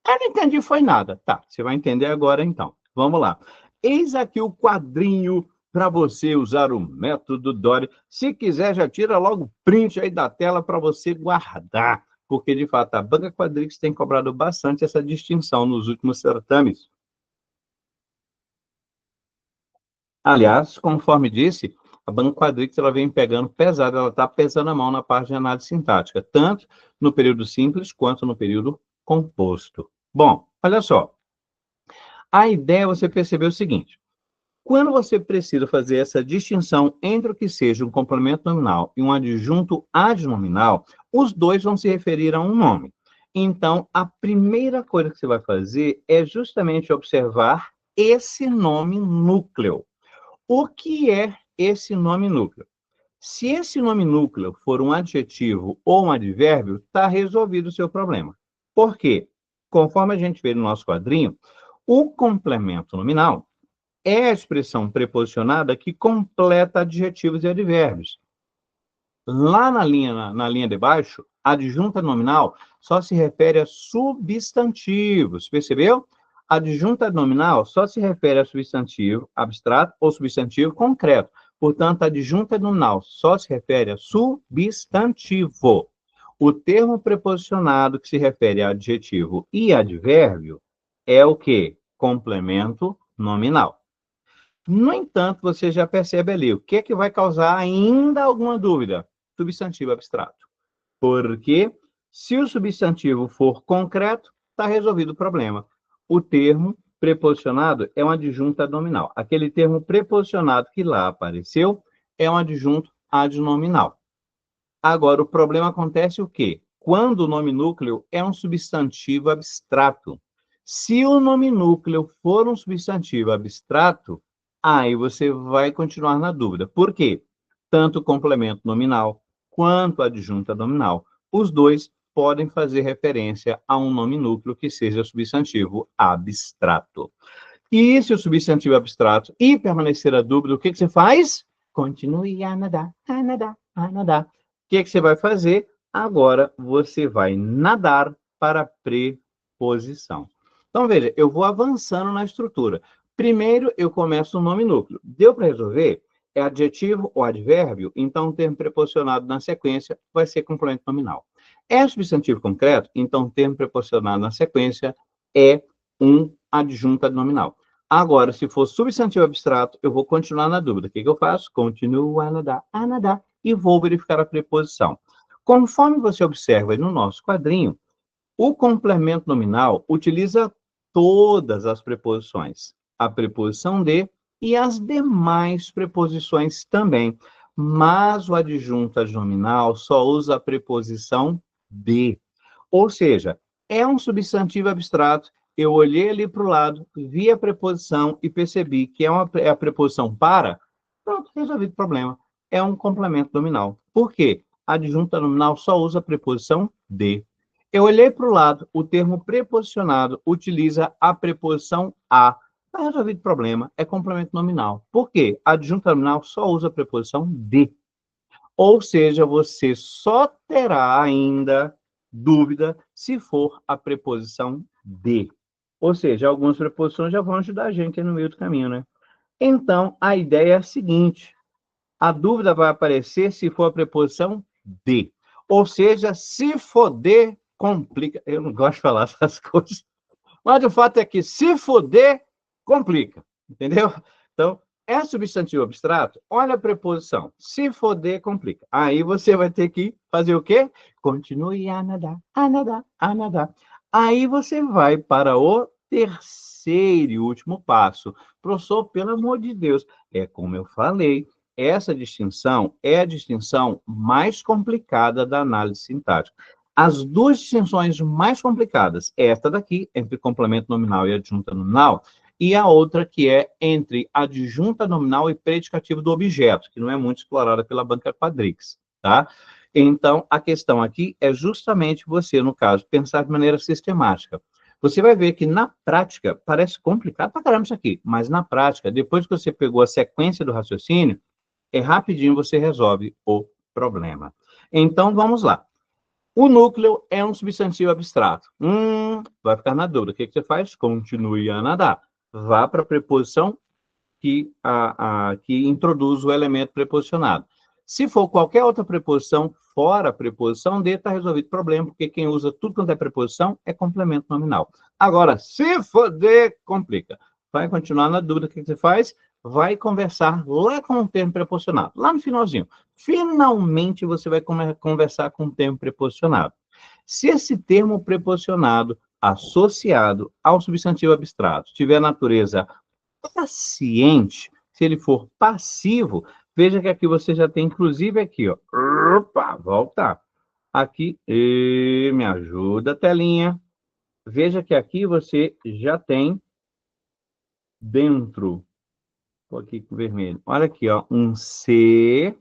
Eu não entendi, foi nada. Tá, você vai entender agora então. Vamos lá. Eis aqui o quadrinho para você usar o método Dory. Se quiser, já tira logo o print aí da tela para você guardar. Porque, de fato, a Banca Quadrix tem cobrado bastante essa distinção nos últimos certames. Aliás, conforme disse, a Banca Quadrix ela vem pegando pesado, ela está pesando a mão na parte de análise sintática, tanto no período simples quanto no período composto. Bom, olha só. A ideia é você perceber o seguinte: quando você precisa fazer essa distinção entre o que seja um complemento nominal e um adjunto adnominal, os dois vão se referir a um nome. Então, a primeira coisa que você vai fazer é justamente observar esse nome núcleo. O que é esse nome núcleo? Se esse nome núcleo for um adjetivo ou um advérbio, está resolvido o seu problema. Por quê? Conforme a gente vê no nosso quadrinho, o complemento nominal é a expressão preposicionada que completa adjetivos e advérbios. Lá na linha de baixo, adjunta nominal só se refere a substantivos, percebeu? Adjunta nominal só se refere a substantivo abstrato ou substantivo concreto. Portanto, adjunta nominal só se refere a substantivo. O termo preposicionado que se refere a adjetivo e advérbio é o quê? Complemento nominal. No entanto, você já percebe ali o que é que vai causar ainda alguma dúvida? Substantivo abstrato. Porque se o substantivo for concreto, está resolvido o problema. O termo preposicionado é um adjunto adnominal. Aquele termo preposicionado que lá apareceu é um adjunto adnominal. Agora, o problema acontece o quê? Quando o nome núcleo é um substantivo abstrato. Se o nome núcleo for um substantivo abstrato, aí você vai continuar na dúvida. Por quê? Tanto o complemento nominal quanto a adjunta nominal, os dois podem fazer referência a um nome núcleo que seja substantivo abstrato. E se o substantivo abstrato e permanecer a dúvida, o que você faz? Continue a nadar, a nadar, a nadar. O que você vai fazer? Agora você vai nadar para a preposição. Então, veja, eu vou avançando na estrutura. Primeiro, eu começo no nome núcleo. Deu para resolver? É adjetivo ou advérbio, então o termo preposicionado na sequência vai ser complemento nominal. É substantivo concreto, então o termo preposicionado na sequência é um adjunto nominal. Agora, se for substantivo abstrato, eu vou continuar na dúvida. O que eu faço? Continuo a nadar, e vou verificar a preposição. Conforme você observa aí no nosso quadrinho, o complemento nominal utiliza todas as preposições. A preposição de e as demais preposições também. Mas o adjunto adnominal só usa a preposição de. Ou seja, é um substantivo abstrato. Eu olhei ali para o lado, vi a preposição e percebi que é a preposição para. Pronto, resolvido o problema. É um complemento nominal. Por quê? A adjunta nominal só usa a preposição de. Eu olhei para o lado, o termo preposicionado utiliza a preposição a. Está resolvido o problema, é complemento nominal. Por quê? A adjunta nominal só usa a preposição de. Ou seja, você só terá ainda dúvida se for a preposição de. Ou seja, algumas preposições já vão ajudar a gente no meio do caminho, né? Então, a ideia é a seguinte: a dúvida vai aparecer se for a preposição de. Ou seja, se for de, complica. Eu não gosto de falar essas coisas. Mas o fato é que se for de, complica. Entendeu? Então, é substantivo abstrato? Olha a preposição. Se for de, complica. Aí você vai ter que fazer o quê? Continue a nadar, a nadar, a nadar. Aí você vai para o terceiro e último passo. Professor, pelo amor de Deus, é como eu falei, essa distinção é a distinção mais complicada da análise sintática. As duas distinções mais complicadas, esta daqui, entre complemento nominal e adjunta nominal, e a outra que é entre adjunta nominal e predicativo do objeto, que não é muito explorada pela banca quadrix, tá? Então, a questão aqui é justamente você, no caso, pensar de maneira sistemática. Você vai ver que, na prática, parece complicado pra caramba isso aqui, mas na prática, depois que você pegou a sequência do raciocínio, rapidinho você resolve o problema. Então, vamos lá. O núcleo é um substantivo abstrato. Vai ficar na dúvida. O que você faz? Continue a nadar. Vá para a preposição que introduz o elemento preposicionado. Se for qualquer outra preposição, fora a preposição de, está resolvido o problema, porque quem usa tudo quanto é preposição é complemento nominal. Agora, se for de, complica. Vai continuar na dúvida, o que você faz? Vai conversar lá com o termo preposicionado, lá no finalzinho. Finalmente, você vai conversar com o termo preposicionado. Se esse termo preposicionado associado ao substantivo abstrato tiver natureza paciente, se ele for passivo, veja que aqui você já tem, inclusive aqui, ó. Opa, volta. Aqui, me ajuda, telinha. Veja que aqui você já tem dentro, vou aqui com vermelho, olha aqui, ó, um C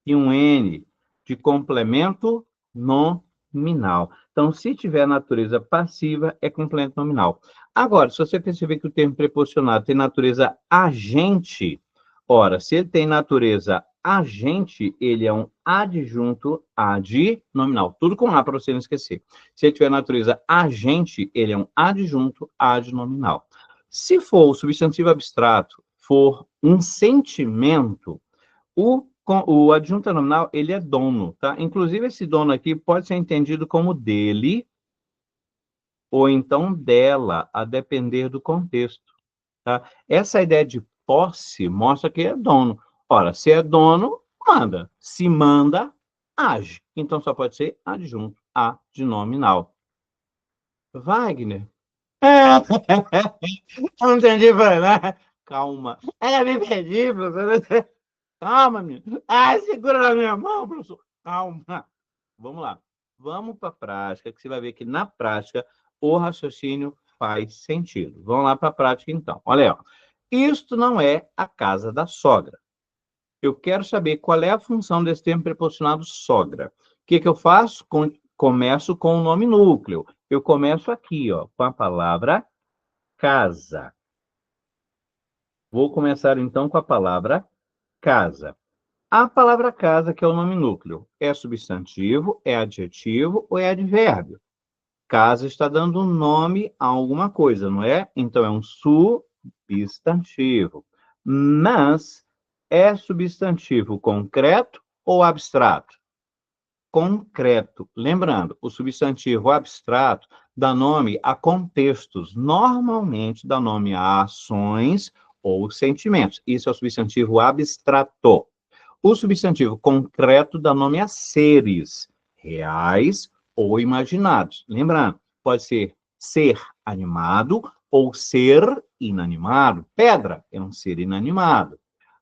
e um N de complemento nominal. Então, se tiver natureza passiva, é complemento nominal. Agora, se você perceber que o termo preposicionado tem natureza agente, ora, se ele tem natureza agente, ele é um adjunto adnominal. Tudo com A, para você não esquecer. Se ele tiver natureza agente, ele é um adjunto adnominal. Se for o substantivo abstrato, for um sentimento, o adjunto nominal, ele é dono, tá? Inclusive, esse dono aqui pode ser entendido como dele ou então dela, a depender do contexto, tá? Essa ideia de posse mostra que é dono. Ora, se é dono, manda. Se manda, age. Então, só pode ser adjunto adnominal. Wagner? Não entendi, né? Calma. Me perdi, professor. Calma, menino. Segura na minha mão, professor. Calma. Vamos lá. Vamos para a prática, que você vai ver que na prática o raciocínio faz sentido. Vamos lá para a prática, então. Olha aí, ó. Isto não é a casa da sogra. Eu quero saber qual é a função desse termo preposicionado sogra. O que eu faço? Começo com o nome núcleo. Eu começo aqui, ó, com a palavra casa. Vou começar, então, com a palavra casa. A palavra casa, que é o nome núcleo, é substantivo, é adjetivo ou é advérbio? Casa está dando nome a alguma coisa, não é? Então, é um substantivo. Mas é substantivo concreto ou abstrato? Concreto. Lembrando, o substantivo abstrato dá nome a contextos, normalmente dá nome a ações ou sentimentos. Isso é o substantivo abstrato. O substantivo concreto dá nome a seres reais ou imaginados. Lembrando, pode ser animado ou ser inanimado. Pedra é um ser inanimado.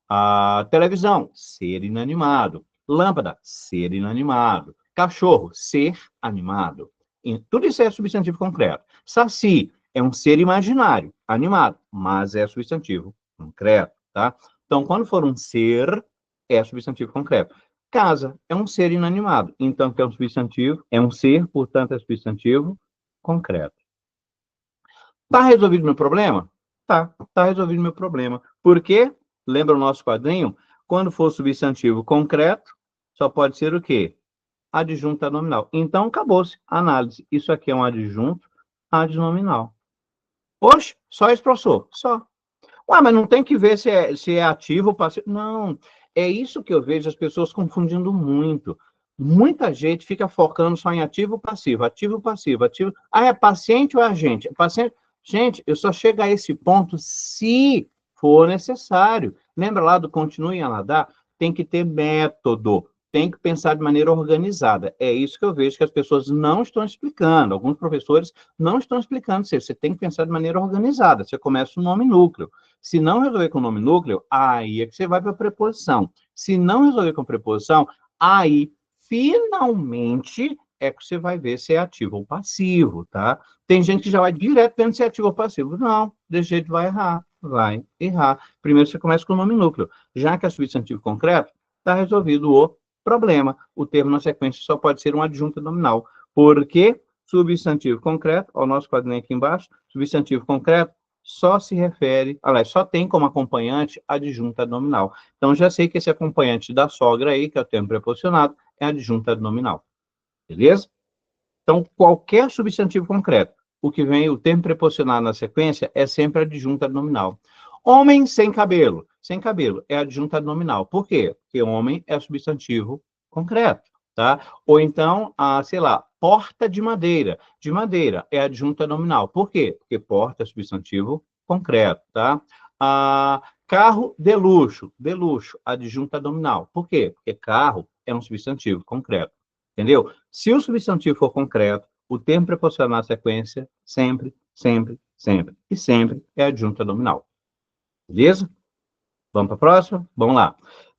A televisão, ser inanimado. Lâmpada, ser inanimado. Cachorro, ser animado. E tudo isso é substantivo concreto. Saci é um ser imaginário, animado, mas é substantivo concreto, tá? Então, quando for um ser, é substantivo concreto. Casa é um ser inanimado, então que é um substantivo, é um ser, portanto é substantivo concreto. Tá resolvido meu problema? Tá resolvido meu problema. Por quê? Lembra o nosso quadrinho? Quando for substantivo concreto, só pode ser o quê? Adjunto adnominal. Então, acabou-se a análise. Isso aqui é um adjunto adnominal. Oxe, só isso, professor? Só. Ué, mas não tem que ver se é ativo ou passivo. Não, é isso que eu vejo as pessoas confundindo muito. Muita gente fica focando só em ativo ou passivo, ativo ou passivo, ativo. É paciente ou agente? Paciente. Gente, eu só chego a esse ponto se for necessário. Lembra lá do continue a nadar? Tem que ter método, tem que pensar de maneira organizada. É isso que eu vejo que as pessoas não estão explicando. Alguns professores não estão explicando. Você tem que pensar de maneira organizada. Você começa o nome núcleo. Se não resolver com o nome núcleo, aí é que você vai para a preposição. Se não resolver com a preposição, aí, finalmente, é que você vai ver se é ativo ou passivo, tá? Tem gente que já vai direto vendo se é ativo ou passivo. Não, desse jeito vai errar, vai errar. Primeiro você começa com o nome núcleo. Já que é substantivo concreto, está resolvido o problema. O termo na sequência só pode ser um adjunto nominal. Porque substantivo concreto, ó, o nosso quadrinho aqui embaixo, substantivo concreto só se refere, aliás, só tem como acompanhante adjunta nominal. Então, já sei que esse acompanhante da sogra aí, que é o termo preposicionado, é adjunta nominal. Beleza? Então, qualquer substantivo concreto, o que vem, o termo preposicionado na sequência, é sempre adjunta nominal. Homem sem cabelo. Sem cabelo é adjunta nominal. Por quê? Porque homem é substantivo concreto, tá? Ou então, sei lá, porta de madeira. De madeira é adjunta nominal. Por quê? Porque porta é substantivo concreto, tá? Carro de luxo, adjunta nominal. Por quê? Porque carro é um substantivo concreto. Entendeu? Se o substantivo for concreto, o termo preposicional na sequência sempre, sempre, sempre e sempre é adjunta nominal. Beleza? Vamos para a próxima? Vamos lá.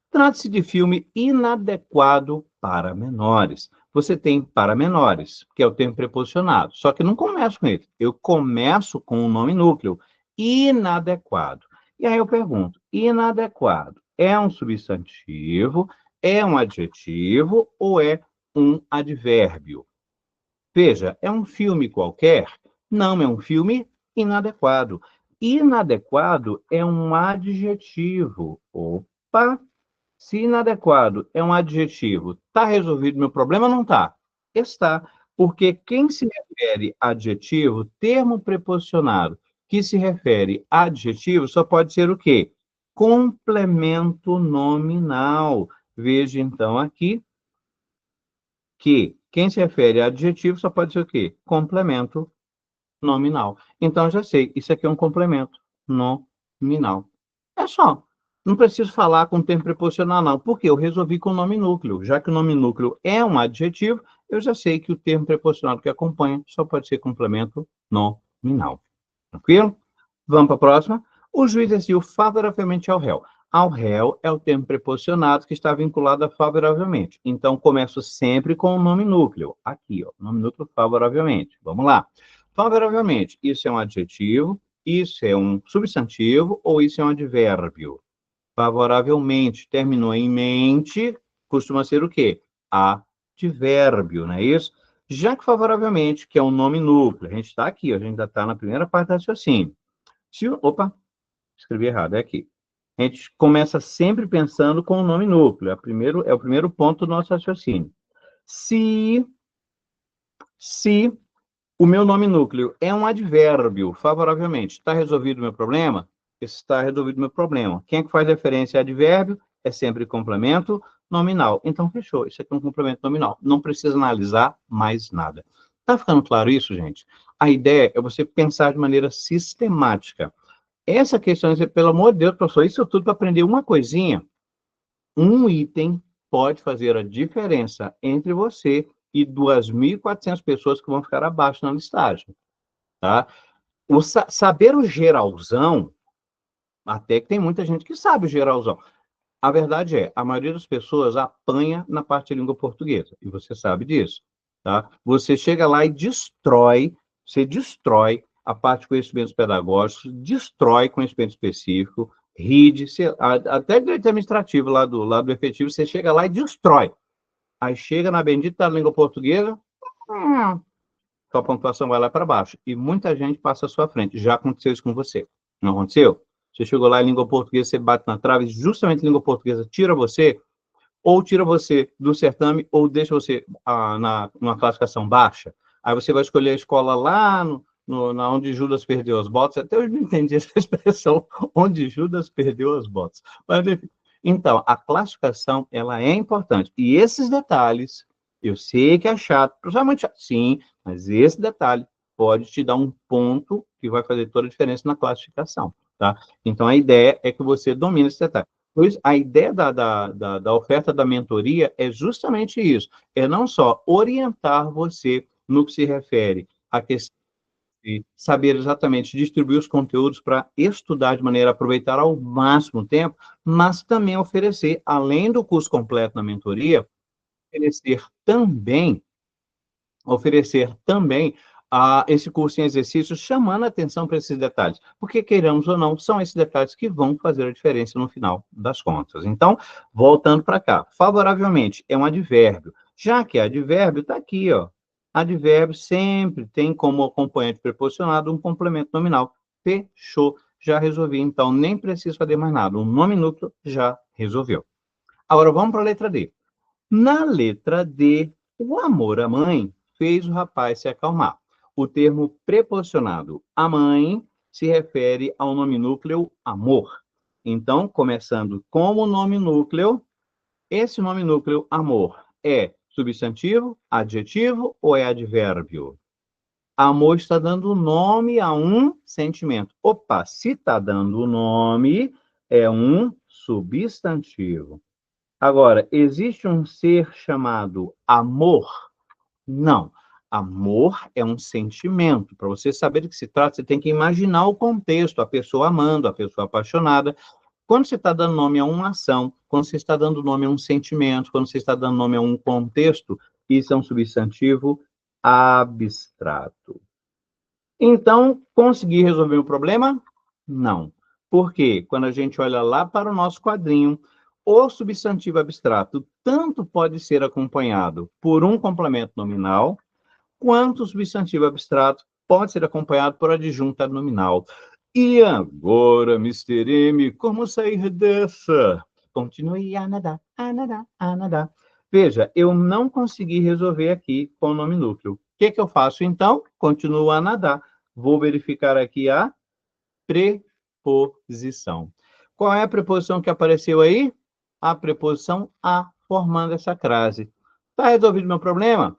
Trata-se de filme inadequado para menores. Você tem para menores, que é o termo preposicionado. Só que não começo com ele. Eu começo com o nome núcleo. Inadequado. E aí eu pergunto, inadequado é um substantivo, é um adjetivo ou é um advérbio? Veja, é um filme qualquer? Não, é um filme inadequado. Inadequado é um adjetivo. Opa! Se inadequado é um adjetivo, está resolvido meu problema ou não está? Está. Porque quem se refere a adjetivo, termo preposicionado, que se refere a adjetivo, só pode ser o quê? Complemento nominal. Veja, então, aqui, que quem se refere a adjetivo só pode ser o quê? Complemento nominal. Então, já sei, isso aqui é um complemento nominal. É só. Não preciso falar com termo preposicional, não. Por quê? Eu resolvi com o nome núcleo. Já que o nome núcleo é um adjetivo, eu já sei que o termo preposicionado que acompanha só pode ser complemento nominal. Tranquilo? Vamos para a próxima. O juiz decidiu favoravelmente ao réu. Ao réu é o termo preposicionado que está vinculado a favoravelmente. Então, começo sempre com o nome núcleo. Aqui, ó, nome núcleo favoravelmente. Vamos lá. Favoravelmente, isso é um adjetivo, isso é um substantivo ou isso é um advérbio? Favoravelmente, terminou em mente, costuma ser o quê? Advérbio, não é isso? Já que favoravelmente, que é um nome núcleo, a gente está aqui, a gente ainda está na primeira parte do raciocínio. Opa, escrevi errado, é aqui. A gente começa sempre pensando com o nome núcleo. É o primeiro ponto do nosso raciocínio. Se o meu nome núcleo é um advérbio, favoravelmente, está resolvido o meu problema? Está resolvido o meu problema. Quem é que faz referência a advérbio? É sempre complemento nominal. Então, fechou. Isso aqui é um complemento nominal. Não precisa analisar mais nada. Está ficando claro isso, gente? A ideia é você pensar de maneira sistemática. Essa questão, pelo amor de Deus, professor, isso tudo para aprender uma coisinha. Um item pode fazer a diferença entre você e 2.400 pessoas que vão ficar abaixo na listagem, tá? Saber o geralzão, até que tem muita gente que sabe o geralzão. A verdade é, a maioria das pessoas apanha na parte de língua portuguesa, e você sabe disso, tá? Você chega lá e você destrói a parte de conhecimentos pedagógicos, destrói conhecimento específico, RID, até direito administrativo lá do efetivo, você chega lá e destrói. Aí chega na bendita língua portuguesa, sua pontuação vai lá para baixo. E muita gente passa à sua frente. Já aconteceu isso com você. Não aconteceu? Você chegou lá em língua portuguesa, você bate na trave, justamente a língua portuguesa tira você, ou tira você do certame, ou deixa você numa classificação baixa. Aí você vai escolher a escola lá na onde Judas perdeu as botas. Até eu não entendi essa expressão, onde Judas perdeu as botas. Mas, enfim. Então, a classificação, ela é importante. E esses detalhes, eu sei que é chato, principalmente chato, sim, mas esse detalhe pode te dar um ponto que vai fazer toda a diferença na classificação, tá? Então, a ideia é que você domine esse detalhe. Pois a ideia da oferta da mentoria é justamente isso, é não só orientar você no que se refere à questão de saber exatamente distribuir os conteúdos para estudar de maneira a aproveitar ao máximo o tempo, mas também oferecer, além do curso completo na mentoria, oferecer também oferecer também esse curso em exercícios, chamando a atenção para esses detalhes, porque, queiramos ou não, são esses detalhes que vão fazer a diferença no final das contas. Então, voltando para cá, favoravelmente é um advérbio, já que advérbio está aqui, ó. Advérbio sempre tem como acompanhante preposicionado um complemento nominal. Fechou, já resolvi, então nem preciso fazer mais nada. O nome núcleo já resolveu. Agora vamos para a letra D. Na letra D, o amor à mãe fez o rapaz se acalmar. O termo preposicionado a mãe se refere ao nome núcleo amor. Então, começando com o nome núcleo, esse nome núcleo amor é substantivo, adjetivo ou é advérbio? Amor está dando nome a um sentimento. Opa, se está dando nome, é um substantivo. Agora, existe um ser chamado amor? Não. Amor é um sentimento. Para você saber do que se trata, você tem que imaginar o contexto, a pessoa amando, a pessoa apaixonada. Quando você está dando nome a uma ação, quando você está dando nome a um sentimento, quando você está dando nome a um contexto, isso é um substantivo abstrato. Então, consegui resolver o problema? Não. Por quê? Quando a gente olha lá para o nosso quadrinho, o substantivo abstrato tanto pode ser acompanhado por um complemento nominal, quanto o substantivo abstrato pode ser acompanhado por adjunta nominal. E agora, Mr. M, como sair dessa? Continue a nadar, a nadar, a nadar. Veja, eu não consegui resolver aqui com o nome núcleo. O que eu faço, então? Continuo a nadar. Vou verificar aqui a preposição. Qual é a preposição que apareceu aí? A preposição a, formando essa crase. Está resolvido o meu problema?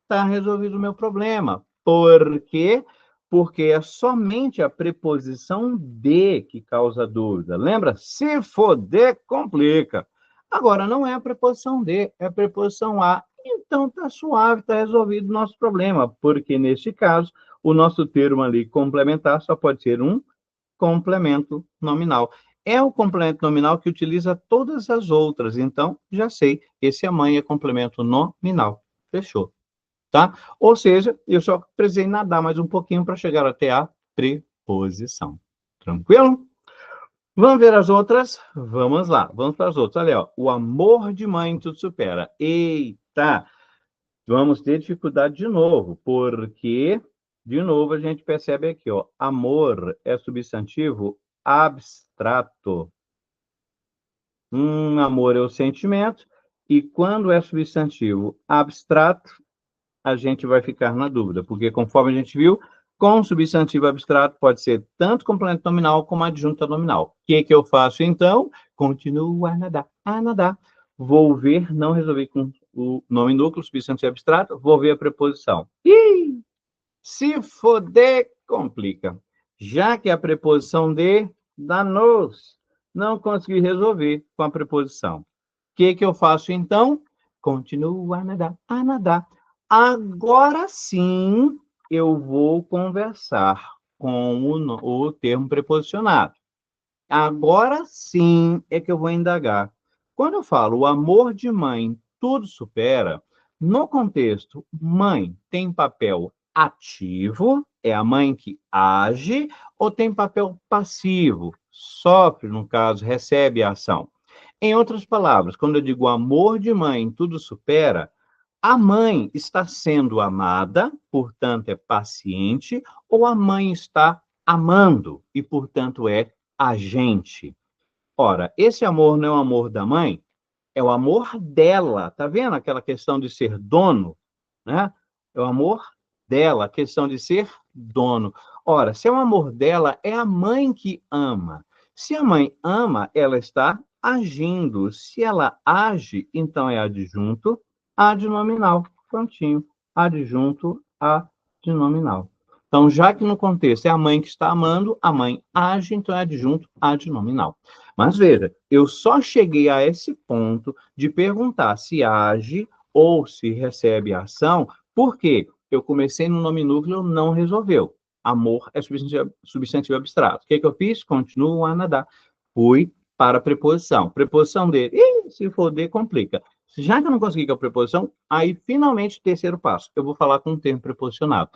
Está resolvido o meu problema. Por quê? Porque é somente a preposição de que causa dúvida. Lembra? Se for de, complica. Agora, não é a preposição de, é a preposição a. Então, está suave, está resolvido o nosso problema. Porque, neste caso, o nosso termo ali complementar só pode ser um complemento nominal. É o complemento nominal que utiliza todas as outras. Então, já sei, esse a mãe é complemento nominal. Fechou. Tá? Ou seja, eu só precisei nadar mais um pouquinho para chegar até a preposição. Tranquilo? Vamos ver as outras? Vamos lá, vamos para as outras. Olha, ó, o amor de mãe tudo supera. Eita! Vamos ter dificuldade de novo, porque, de novo, a gente percebe aqui, ó, amor é substantivo abstrato. Amor é o sentimento, e quando é substantivo abstrato, a gente vai ficar na dúvida, porque conforme a gente viu, com substantivo abstrato pode ser tanto complemento nominal como adjunta nominal. O que eu faço então? Continuo a nadar, a nadar. Vou ver, não resolvi com o nome núcleo, substantivo abstrato, vou ver a preposição. Ih, se for de, complica. Já que a preposição de, danou-se. Não consegui resolver com a preposição. O que eu faço então? Continuo a nadar, a nadar. Agora sim, eu vou conversar com o termo preposicionado. Agora sim é que eu vou indagar. Quando eu falo o amor de mãe tudo supera, no contexto, mãe tem papel ativo, é a mãe que age, ou tem papel passivo, sofre, no caso, recebe a ação. Em outras palavras, quando eu digo amor de mãe tudo supera, a mãe está sendo amada, portanto é paciente, ou a mãe está amando e, portanto, é agente? Ora, esse amor não é o amor da mãe, é o amor dela. Tá vendo aquela questão de ser dono, né? É o amor dela, a questão de ser dono. Ora, se é o amor dela, é a mãe que ama. Se a mãe ama, ela está agindo. Se ela age, então é adjunto adnominal. Prontinho. Adjunto adnominal. Então, já que no contexto é a mãe que está amando, a mãe age, então é adjunto adnominal. Mas veja, eu só cheguei a esse ponto de perguntar se age ou se recebe a ação, porque eu comecei no nome núcleo, não resolveu. Amor é substantivo abstrato. O que eu fiz? Continuo a nadar. Fui para a preposição. Preposição de, se for de, complica. Já que eu não consegui com a preposição, aí, finalmente, terceiro passo. Eu vou falar com um termo preposicionado.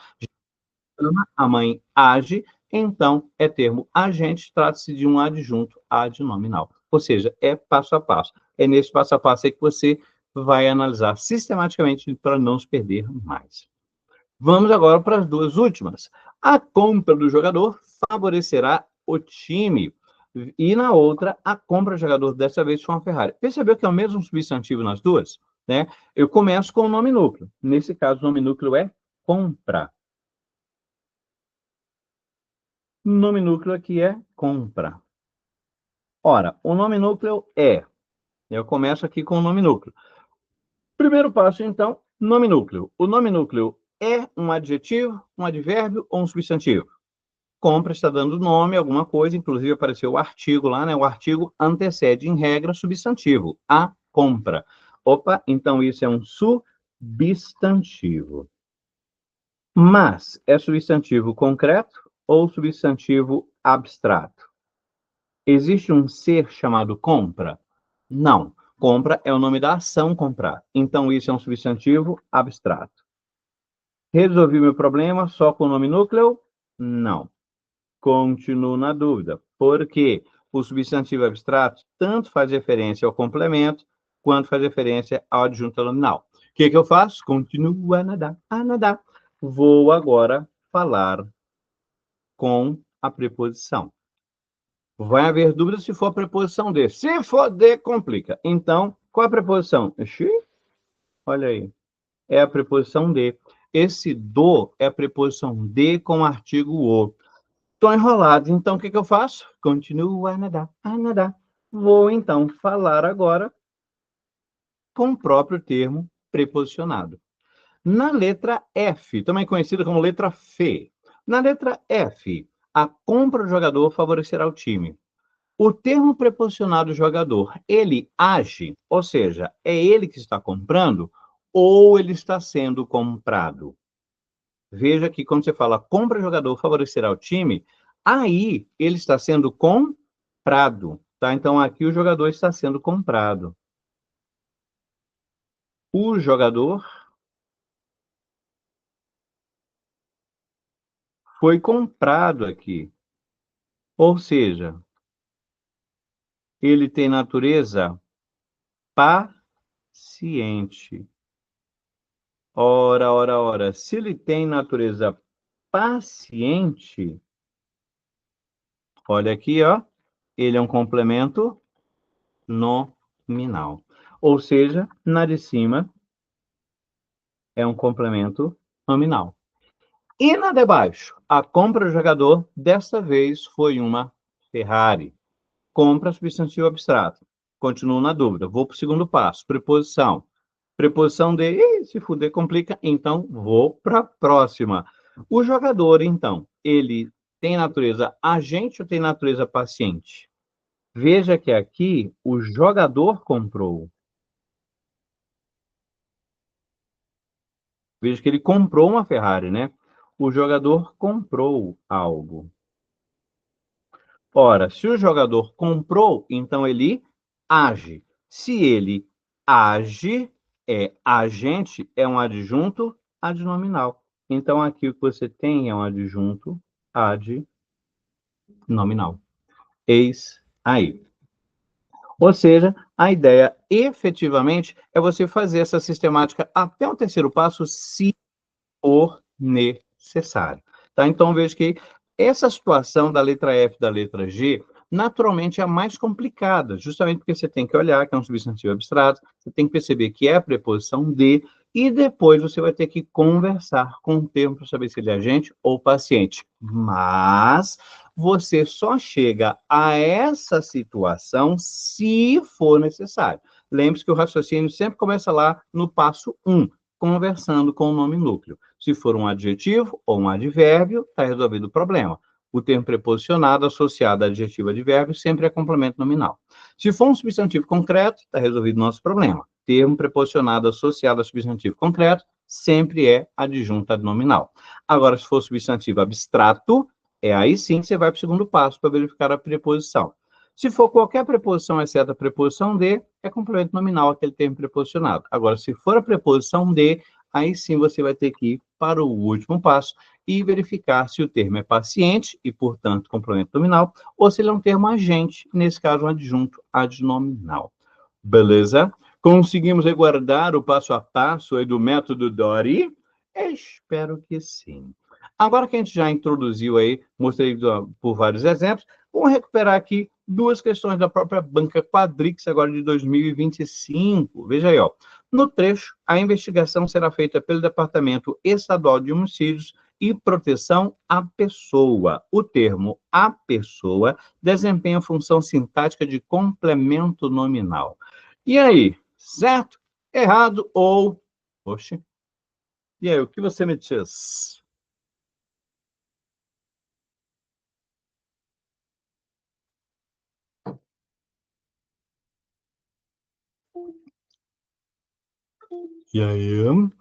Ama, a mãe age, então é termo agente, trata-se de um adjunto adnominal. Ou seja, é passo a passo. É nesse passo a passo aí que você vai analisar sistematicamente para não se perder mais. Vamos agora para as duas últimas. A compra do jogador favorecerá o time. E na outra, a compra do jogador, dessa vez, foi uma Ferrari. Percebeu que é o mesmo substantivo nas duas? Né? Eu começo com o nome núcleo. Nesse caso, o nome núcleo é compra. O nome núcleo aqui é compra. Ora, o nome núcleo é. Eu começo aqui com o nome núcleo. Primeiro passo, então, nome núcleo. O nome núcleo é um adjetivo, um advérbio ou um substantivo? Compra está dando nome a alguma coisa, inclusive apareceu o artigo lá, né? O artigo antecede, em regra, substantivo. A compra. Opa, então isso é um substantivo. Mas é substantivo concreto ou substantivo abstrato? Existe um ser chamado compra? Não. Compra é o nome da ação comprar. Então, isso é um substantivo abstrato. Resolvi meu problema só com o nome núcleo? Não. Continuo na dúvida. Por quê? O substantivo abstrato tanto faz referência ao complemento, quanto faz referência ao adjunto nominal. O que eu faço? Continuo a nadar, a nadar. Vou agora falar com a preposição. Vai haver dúvida se for a preposição de. Se for de, complica. Então, qual a preposição? Olha aí. É a preposição de. Esse do é a preposição de com o artigo o. Estou enrolado. Então, o que eu faço? Continuo a nadar, a nadar. Vou, então, falar agora com o próprio termo preposicionado. Na letra F, também conhecida como letra F. Na letra F, a compra do jogador favorecerá o time. O termo preposicionado jogador, ele age, ou seja, é ele que está comprando ou ele está sendo comprado? Veja que quando você fala compra jogador favorecerá o time, aí ele está sendo comprado, tá? Então aqui o jogador está sendo comprado. O jogador foi comprado aqui. Ou seja, ele tem natureza paciente. Ora, ora, ora. Se ele tem natureza paciente, olha aqui, ó. Ele é um complemento nominal. Ou seja, na de cima é um complemento nominal. E na de baixo, a compra do jogador, desta vez, foi uma Ferrari. Compra substantivo abstrato. Continuo na dúvida. Vou para o segundo passo. Preposição. Preposição de... se fuder, complica. Então, vou para a próxima. O jogador, então, ele tem natureza agente ou tem natureza paciente? Veja que aqui o jogador comprou. Veja que ele comprou uma Ferrari, né? O jogador comprou algo. Ora, se o jogador comprou, então ele age. Se ele age, é agente, é um adjunto adnominal. Então, aqui o que você tem é um adjunto adnominal. Eis aí. Ou seja, a ideia efetivamente é você fazer essa sistemática até o terceiro passo, se for necessário. Tá? Então, veja que essa situação da letra F e da letra G, naturalmente é a mais complicada, justamente porque você tem que olhar que é um substantivo abstrato, você tem que perceber que é a preposição de, e depois você vai ter que conversar com o termo para saber se ele é agente ou paciente. Mas você só chega a essa situação se for necessário. Lembre-se que o raciocínio sempre começa lá no passo 1, conversando com o nome núcleo. Se for um adjetivo ou um advérbio, está resolvido o problema. O termo preposicionado associado a adjetivo e advérbio sempre é complemento nominal. Se for um substantivo concreto, está resolvido o nosso problema. Termo preposicionado associado a substantivo concreto sempre é adjunto adnominal. Agora, se for substantivo abstrato, aí sim você vai para o segundo passo para verificar a preposição. Se for qualquer preposição, exceto a preposição de, é complemento nominal aquele termo preposicionado. Agora, se for a preposição de, aí sim você vai ter que ir para o último passo e verificar se o termo é paciente e, portanto, complemento nominal, ou se ele é um termo agente, nesse caso, um adjunto adnominal. Beleza? Conseguimos guardar o passo a passo aí do método Dory? Espero que sim. Agora que a gente já introduziu aí, mostrei por vários exemplos, vamos recuperar aqui duas questões da própria Banca Quadrix, agora de 2025. Veja aí, ó. No trecho, a investigação será feita pelo Departamento Estadual de Homicídios e Proteção à Pessoa. O termo a pessoa desempenha função sintática de complemento nominal. E aí, certo, errado ou... Oxe, e aí, o que você me diz? E aí,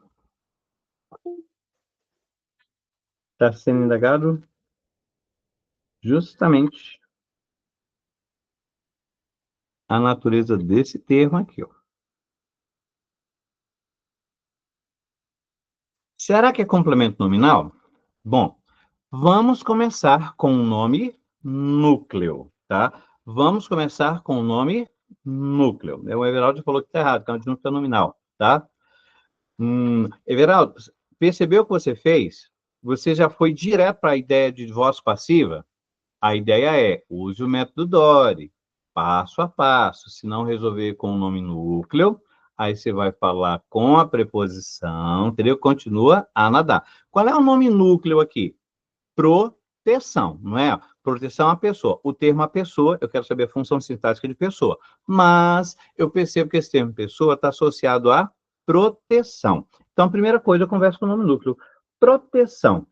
está sendo indagado justamente a natureza desse termo aqui, ó. Será que é complemento nominal? Bom, vamos começar com o nome núcleo, tá? Vamos começar com o nome núcleo. O Everaldo falou que está errado, que é um adjunto nominal, tá? Everaldo, percebeu o que você fez? Você já foi direto para a ideia de voz passiva? A ideia é, use o método Dory, passo a passo. Se não resolver com o nome núcleo, aí você vai falar com a preposição, entendeu? Continua a nadar. Qual é o nome núcleo aqui? Proteção, não é? Proteção à pessoa. O termo a pessoa, eu quero saber a função sintática de pessoa. Mas eu percebo que esse termo pessoa está associado a proteção. Então, a primeira coisa, eu converso com o nome núcleo. Proteção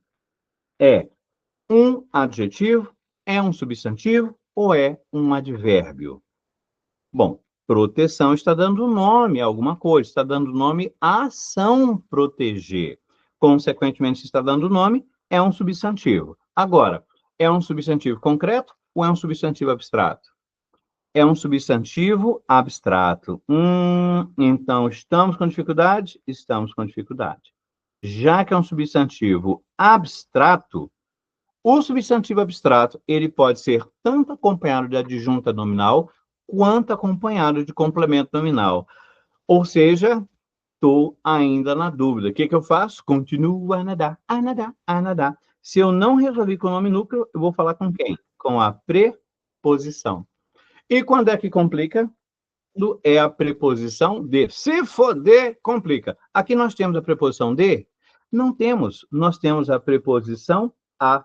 é um adjetivo, é um substantivo ou é um advérbio? Bom, proteção está dando nome a alguma coisa, está dando nome à ação proteger. Consequentemente, se está dando nome, é um substantivo. Agora, é um substantivo concreto ou é um substantivo abstrato? É um substantivo abstrato. Então, estamos com dificuldade? Estamos com dificuldade. Já que é um substantivo abstrato, o substantivo abstrato, ele pode ser tanto acompanhado de adjunta nominal, quanto acompanhado de complemento nominal. Ou seja, estou ainda na dúvida. O que eu faço? Continuo a nadar, a nadar, a nadar. Se eu não resolver com o nome núcleo, eu vou falar com quem? Com a preposição. E quando é que complica? É a preposição de. Se for de, complica. Aqui nós temos a preposição de? Não temos. Nós temos a preposição a.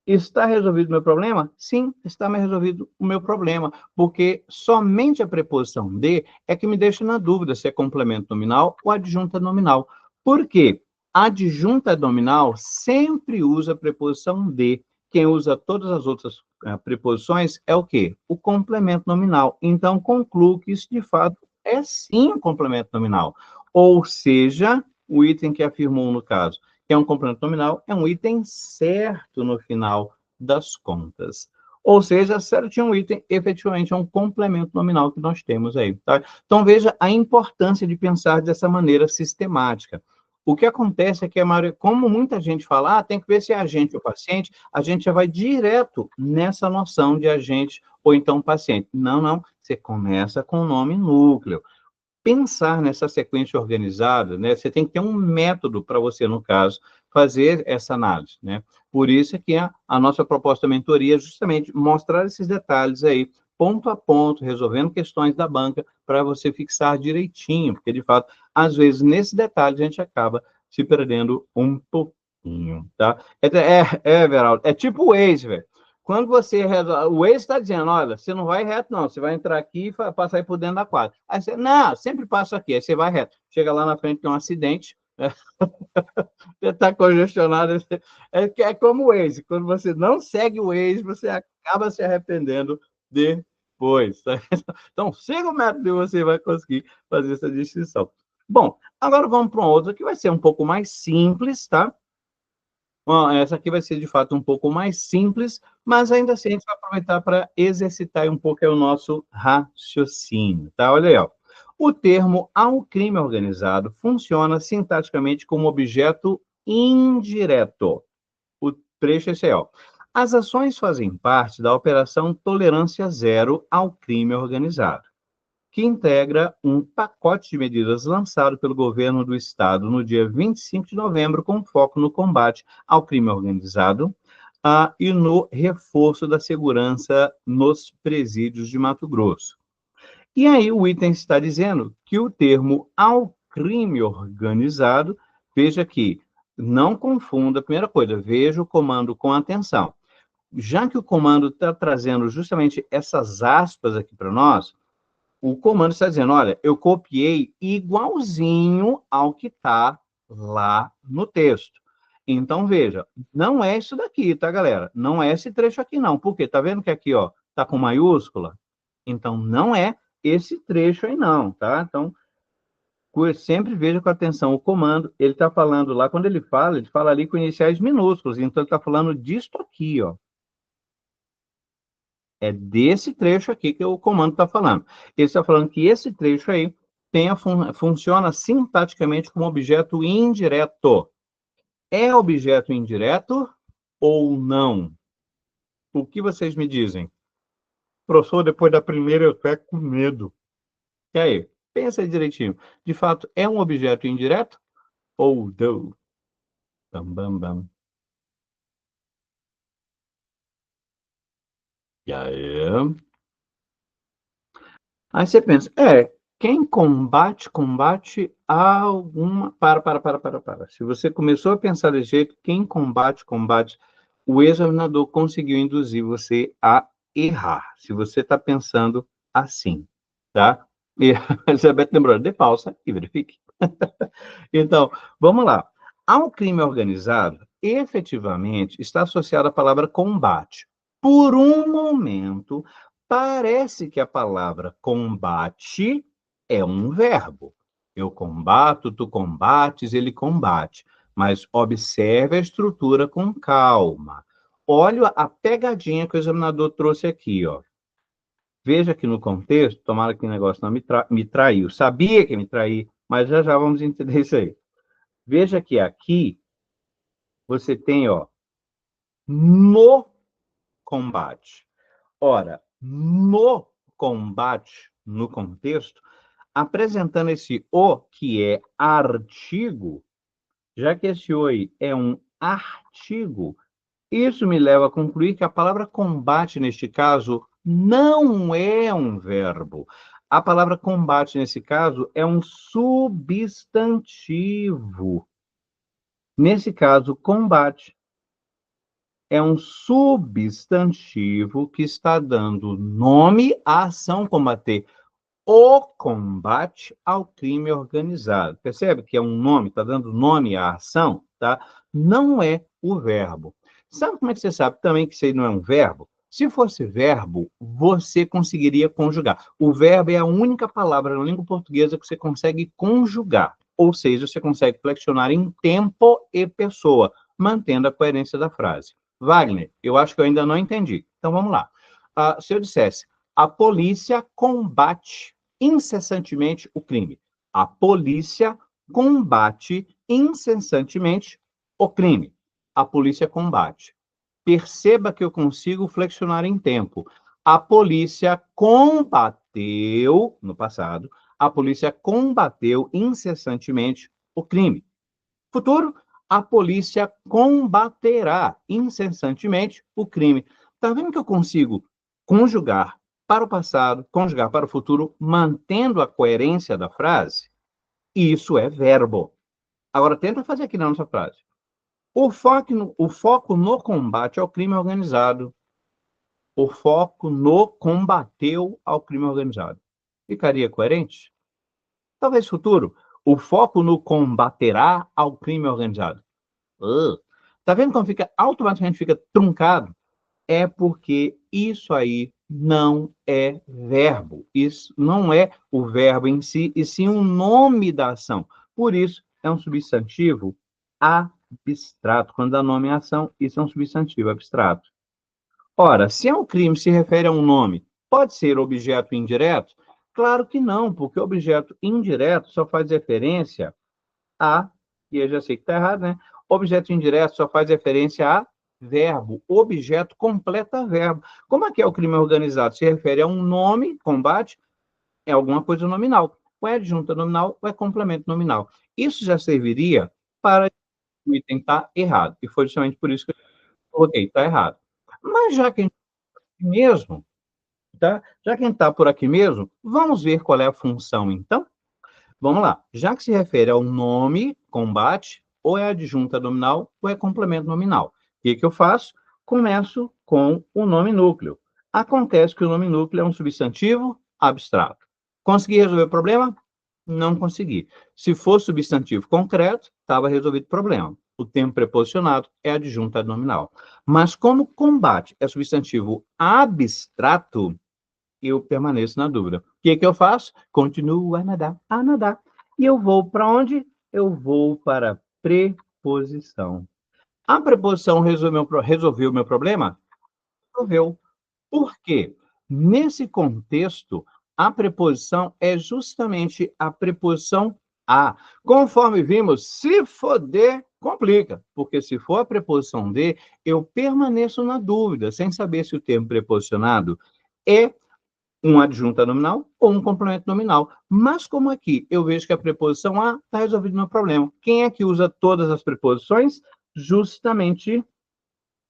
Está resolvido o meu problema? Sim, está me resolvido o meu problema, porque somente a preposição de é que me deixa na dúvida se é complemento nominal ou adjunta nominal. Por quê? A adjunta nominal sempre usa a preposição de. Quem usa todas as outras preposições é o quê? O complemento nominal. Então, concluo que isso, de fato, é sim um complemento nominal. Ou seja, o item que afirmou no caso que é um complemento nominal, é um item certo no final das contas. Ou seja, certinho um item, efetivamente, é um complemento nominal que nós temos aí. Tá? Então, veja a importância de pensar dessa maneira sistemática. O que acontece é que, como muita gente fala, tem que ver se é agente ou paciente, a gente já vai direto nessa noção de agente ou então paciente. Não, não. Você começa com o nome núcleo. Pensar nessa sequência organizada, né? Você tem que ter um método para você, no caso, fazer essa análise, né? Por isso é que a nossa proposta mentoria é justamente mostrar esses detalhes aí, ponto a ponto, resolvendo questões da banca, para você fixar direitinho, porque, de fato, às vezes, nesse detalhe, a gente acaba se perdendo um pouquinho, tá? Veraldo, é tipo o Waze, velho. Quando você resolve, o Waze está dizendo, olha, você não vai reto, não, você vai entrar aqui e passar aí por dentro da quadra. Aí você, não, sempre passa aqui, aí você vai reto. Chega lá na frente, tem um acidente, né? Você está congestionado. É como o Waze, quando você não segue o Waze, você acaba se arrependendo depois. Tá? Então, siga o método e você vai conseguir fazer essa distinção. Bom, agora vamos para uma outra que vai ser um pouco mais simples, tá? Bom, essa aqui vai ser, de fato, um pouco mais simples, mas ainda assim a gente vai aproveitar para exercitar um pouco o nosso raciocínio, tá? Olha aí, ó. O termo ao crime organizado funciona sintaticamente como objeto indireto. O trecho é esse aí, ó. As ações fazem parte da Operação Tolerância Zero ao crime organizado, que integra um pacote de medidas lançado pelo governo do estado no dia 25 de novembro, com foco no combate ao crime organizado e no reforço da segurança nos presídios de Mato Grosso. E aí o item está dizendo que o termo ao crime organizado, veja aqui, não confunda, primeira coisa, veja o comando com atenção. Já que o comando está trazendo justamente essas aspas aqui para nós, o comando está dizendo, olha, eu copiei igualzinho ao que está lá no texto. Então, veja, não é isso daqui, tá, galera? Não é esse trecho aqui, não. Por quê? Tá vendo que aqui, ó, tá com maiúscula? Então, não é esse trecho aí, não, tá? Então, sempre veja com atenção o comando. Ele está falando lá, quando ele fala ali com iniciais minúsculos. Então, ele está falando disto aqui, ó. É desse trecho aqui que o comando está falando. Ele está falando que esse trecho aí funciona sintaticamente como objeto indireto. É objeto indireto ou não? O que vocês me dizem? Professor, depois da primeira eu fico com medo. E aí? Pensa aí direitinho. De fato, é um objeto indireto ou não? Bam, bam, bam. E aí? Aí você pensa, quem combate, combate alguma. Para. Se você começou a pensar desse jeito, quem combate, combate. O examinador conseguiu induzir você a errar. Se você está pensando assim, tá? E a Elizabeth lembrou, dê pausa e verifique. Então, vamos lá. Ao crime organizado, efetivamente, está associada a palavra combate. Por um momento, parece que a palavra combate é um verbo. Eu combato, tu combates, ele combate. Mas observe a estrutura com calma. Olha a pegadinha que o examinador trouxe aqui, ó. Veja que no contexto, tomara que o negócio não me traiu. Sabia que me traí, mas já já vamos entender isso aí. Veja que aqui você tem, ó, no combate. Ora, no combate, no contexto, apresentando esse o, que é artigo, já que esse oi é um artigo, isso me leva a concluir que a palavra combate, neste caso, não é um verbo. A palavra combate, nesse caso, é um substantivo. Nesse caso, combate é um substantivo que está dando nome à ação combater. O combate ao crime organizado. Percebe que é um nome, está dando nome à ação, tá? Não é o verbo. Sabe como é que você sabe também que isso aí não é um verbo? Se fosse verbo, você conseguiria conjugar. O verbo é a única palavra na língua portuguesa que você consegue conjugar. Ou seja, você consegue flexionar em tempo e pessoa, mantendo a coerência da frase. Wagner, eu acho que eu ainda não entendi. Então vamos lá. Se eu dissesse, a polícia combate incessantemente o crime. A polícia combate incessantemente o crime. A polícia combate. Perceba que eu consigo flexionar em tempo. A polícia combateu, no passado, a polícia combateu incessantemente o crime. Futuro, a polícia combaterá incessantemente o crime. Está vendo que eu consigo conjugar para o passado, conjugar para o futuro, mantendo a coerência da frase? Isso é verbo. Agora, tenta fazer aqui na nossa frase. O foco no combate ao crime organizado. O foco no combateu ao crime organizado. Ficaria coerente? Talvez futuro. O foco no combaterá ao crime organizado. Tá vendo como fica automaticamente fica truncado? É porque isso aí não é verbo. Isso não é o verbo em si, e sim o nome da ação. Por isso, é um substantivo abstrato. Quando dá nome à ação, isso é um substantivo abstrato. Ora, se é um crime se refere a um nome, pode ser objeto indireto? Claro que não, porque objeto indireto só faz referência a, e eu já sei que está errado, né? Objeto indireto só faz referência a verbo. Objeto completa verbo. Como é que é o crime organizado? Se refere a um nome, combate, é alguma coisa nominal. Ou é adjunta nominal, ou é complemento nominal. Isso já serviria para o item estar errado. E foi justamente por isso que eu coloquei, está errado. Mas já que a gente mesmo, tá? Já que a gente está por aqui mesmo, vamos ver qual é a função, então? Vamos lá. Já que se refere ao nome, combate, ou é adjunta nominal, ou é complemento nominal. O que que eu faço? Começo com o nome núcleo. Acontece que o nome núcleo é um substantivo abstrato. Consegui resolver o problema? Não consegui. Se for substantivo concreto, estava resolvido o problema. O tempo preposicionado é adjunta nominal. Mas como combate é substantivo abstrato, eu permaneço na dúvida. O que que eu faço? Continuo a nadar, a nadar. E eu vou para onde? Eu vou para a preposição. A preposição resolveu o meu problema? Resolveu. Por quê? Nesse contexto, a preposição é justamente a preposição a. Conforme vimos, se for de, complica. Porque se for a preposição de, eu permaneço na dúvida, sem saber se o termo preposicionado é um adjunta nominal ou um complemento nominal. Mas como aqui eu vejo que a preposição a está resolvido o meu problema. Quem é que usa todas as preposições? Justamente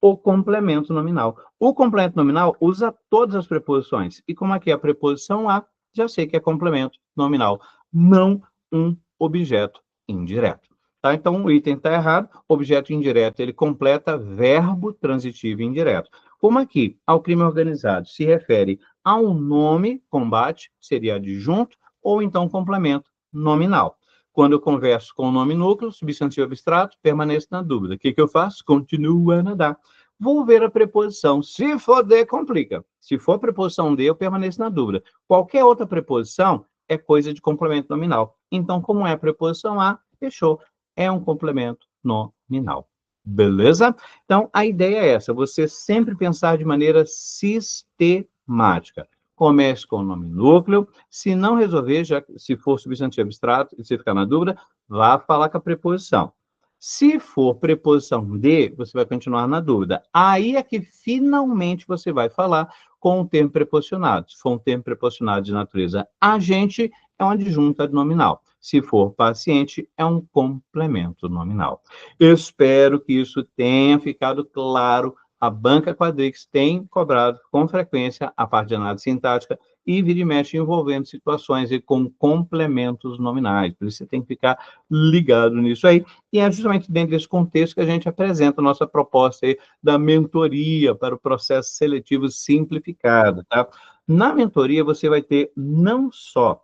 o complemento nominal. O complemento nominal usa todas as preposições. E como aqui é a preposição a, já sei que é complemento nominal, não um objeto indireto. Tá? Então, o item está errado. Objeto indireto, ele completa verbo transitivo indireto. Como aqui, ao crime organizado, se refere a um nome, combate, seria adjunto, ou então complemento nominal. Quando eu converso com o nome núcleo, substantivo abstrato, permaneço na dúvida. O que que eu faço? Continuo a nadar. Vou ver a preposição. Se for de, complica. Se for preposição de, eu permaneço na dúvida. Qualquer outra preposição é coisa de complemento nominal. Então, como é a preposição a, fechou. É um complemento nominal. Beleza? Então, a ideia é essa, você sempre pensar de maneira sistemática. Comece com o nome núcleo, se não resolver, já se for substantivo abstrato, e você ficar na dúvida, vá falar com a preposição. Se for preposição de, você vai continuar na dúvida. Aí é que finalmente você vai falar com o termo preposicionado. Se for um termo preposicionado de natureza agente, é uma adjunta nominal. Se for paciente, é um complemento nominal. Eu espero que isso tenha ficado claro. A banca Quadrix tem cobrado com frequência a parte de análise sintática e vira e mexe envolvendo situações com complementos nominais. Por isso você tem que ficar ligado nisso aí. E é justamente dentro desse contexto que a gente apresenta a nossa proposta aí da mentoria para o processo seletivo simplificado, tá? Na mentoria, você vai ter não só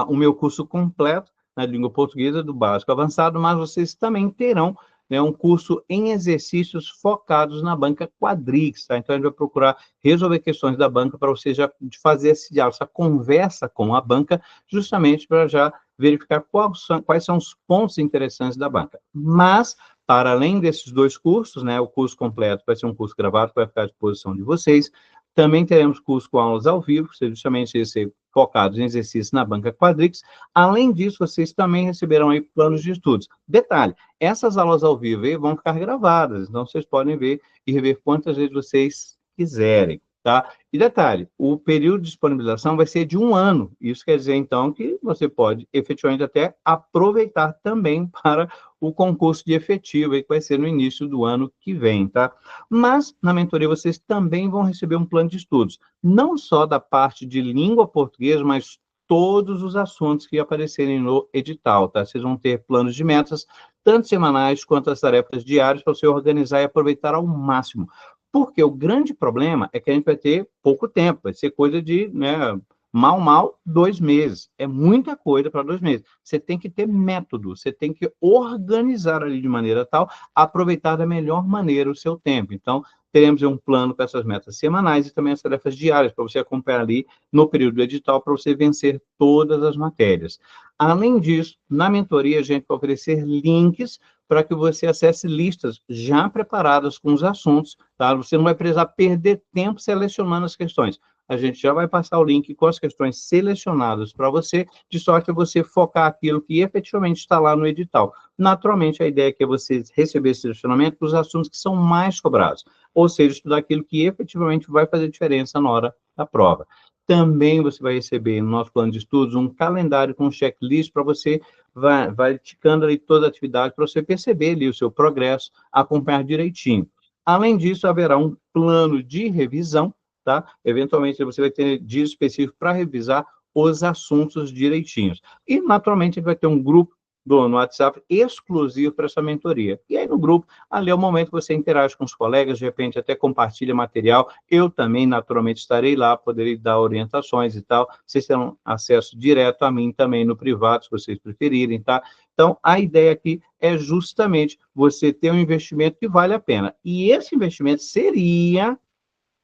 o meu curso completo na língua portuguesa, do básico ao avançado, mas vocês também terão, né, um curso em exercícios focados na banca Quadrix, tá? Então, a gente vai procurar resolver questões da banca para você já fazer esse diálogo, essa conversa com a banca, justamente para já verificar quais são os pontos interessantes da banca. Mas, para além desses dois cursos, né, o curso completo vai ser um curso gravado, que vai ficar à disposição de vocês. Também teremos curso com aulas ao vivo, justamente esse focados em exercícios na banca Quadrix. Além disso, vocês também receberão aí planos de estudos. Detalhe, essas aulas ao vivo aí vão ficar gravadas, então vocês podem ver e rever quantas vezes vocês quiserem, tá? E detalhe, o período de disponibilização vai ser de 1 ano. Isso quer dizer, então, que você pode efetivamente até aproveitar também para o concurso de efetivo, aí, que vai ser no início do ano que vem, tá? Mas, na mentoria, vocês também vão receber um plano de estudos, não só da parte de língua portuguesa, mas todos os assuntos que aparecerem no edital, tá? Vocês vão ter planos de metas, tanto semanais quanto as tarefas diárias, para você organizar e aproveitar ao máximo. Porque o grande problema é que a gente vai ter pouco tempo, vai ser coisa de, né, mal, 2 meses. É muita coisa para 2 meses. Você tem que ter método, você tem que organizar ali de maneira tal, aproveitar da melhor maneira o seu tempo. Então, teremos um plano com essas metas semanais e também as tarefas diárias, para você acompanhar ali no período do edital, para você vencer todas as matérias. Além disso, na mentoria, a gente vai oferecer links para que você acesse listas já preparadas com os assuntos, tá? Você não vai precisar perder tempo selecionando as questões. A gente já vai passar o link com as questões selecionadas para você, de sorte a você focar aquilo que efetivamente está lá no edital. Naturalmente, a ideia aqui é você receber esse selecionamento dos assuntos que são mais cobrados, ou seja, estudar aquilo que efetivamente vai fazer diferença na hora da prova. Também você vai receber no nosso plano de estudos um calendário com checklist para você vai ticando ali toda a atividade para você perceber ali o seu progresso, acompanhar direitinho. Além disso, haverá um plano de revisão, tá? Eventualmente, você vai ter dias específicos para revisar os assuntos direitinhos. E, naturalmente, vai ter um grupo no WhatsApp exclusivo para essa mentoria. E aí, no grupo, ali é o momento que você interage com os colegas, de repente até compartilha material. Eu também, naturalmente, estarei lá, poderei dar orientações e tal. Vocês terão acesso direto a mim também no privado, se vocês preferirem, tá? Então, a ideia aqui é justamente você ter um investimento que vale a pena. E esse investimento seria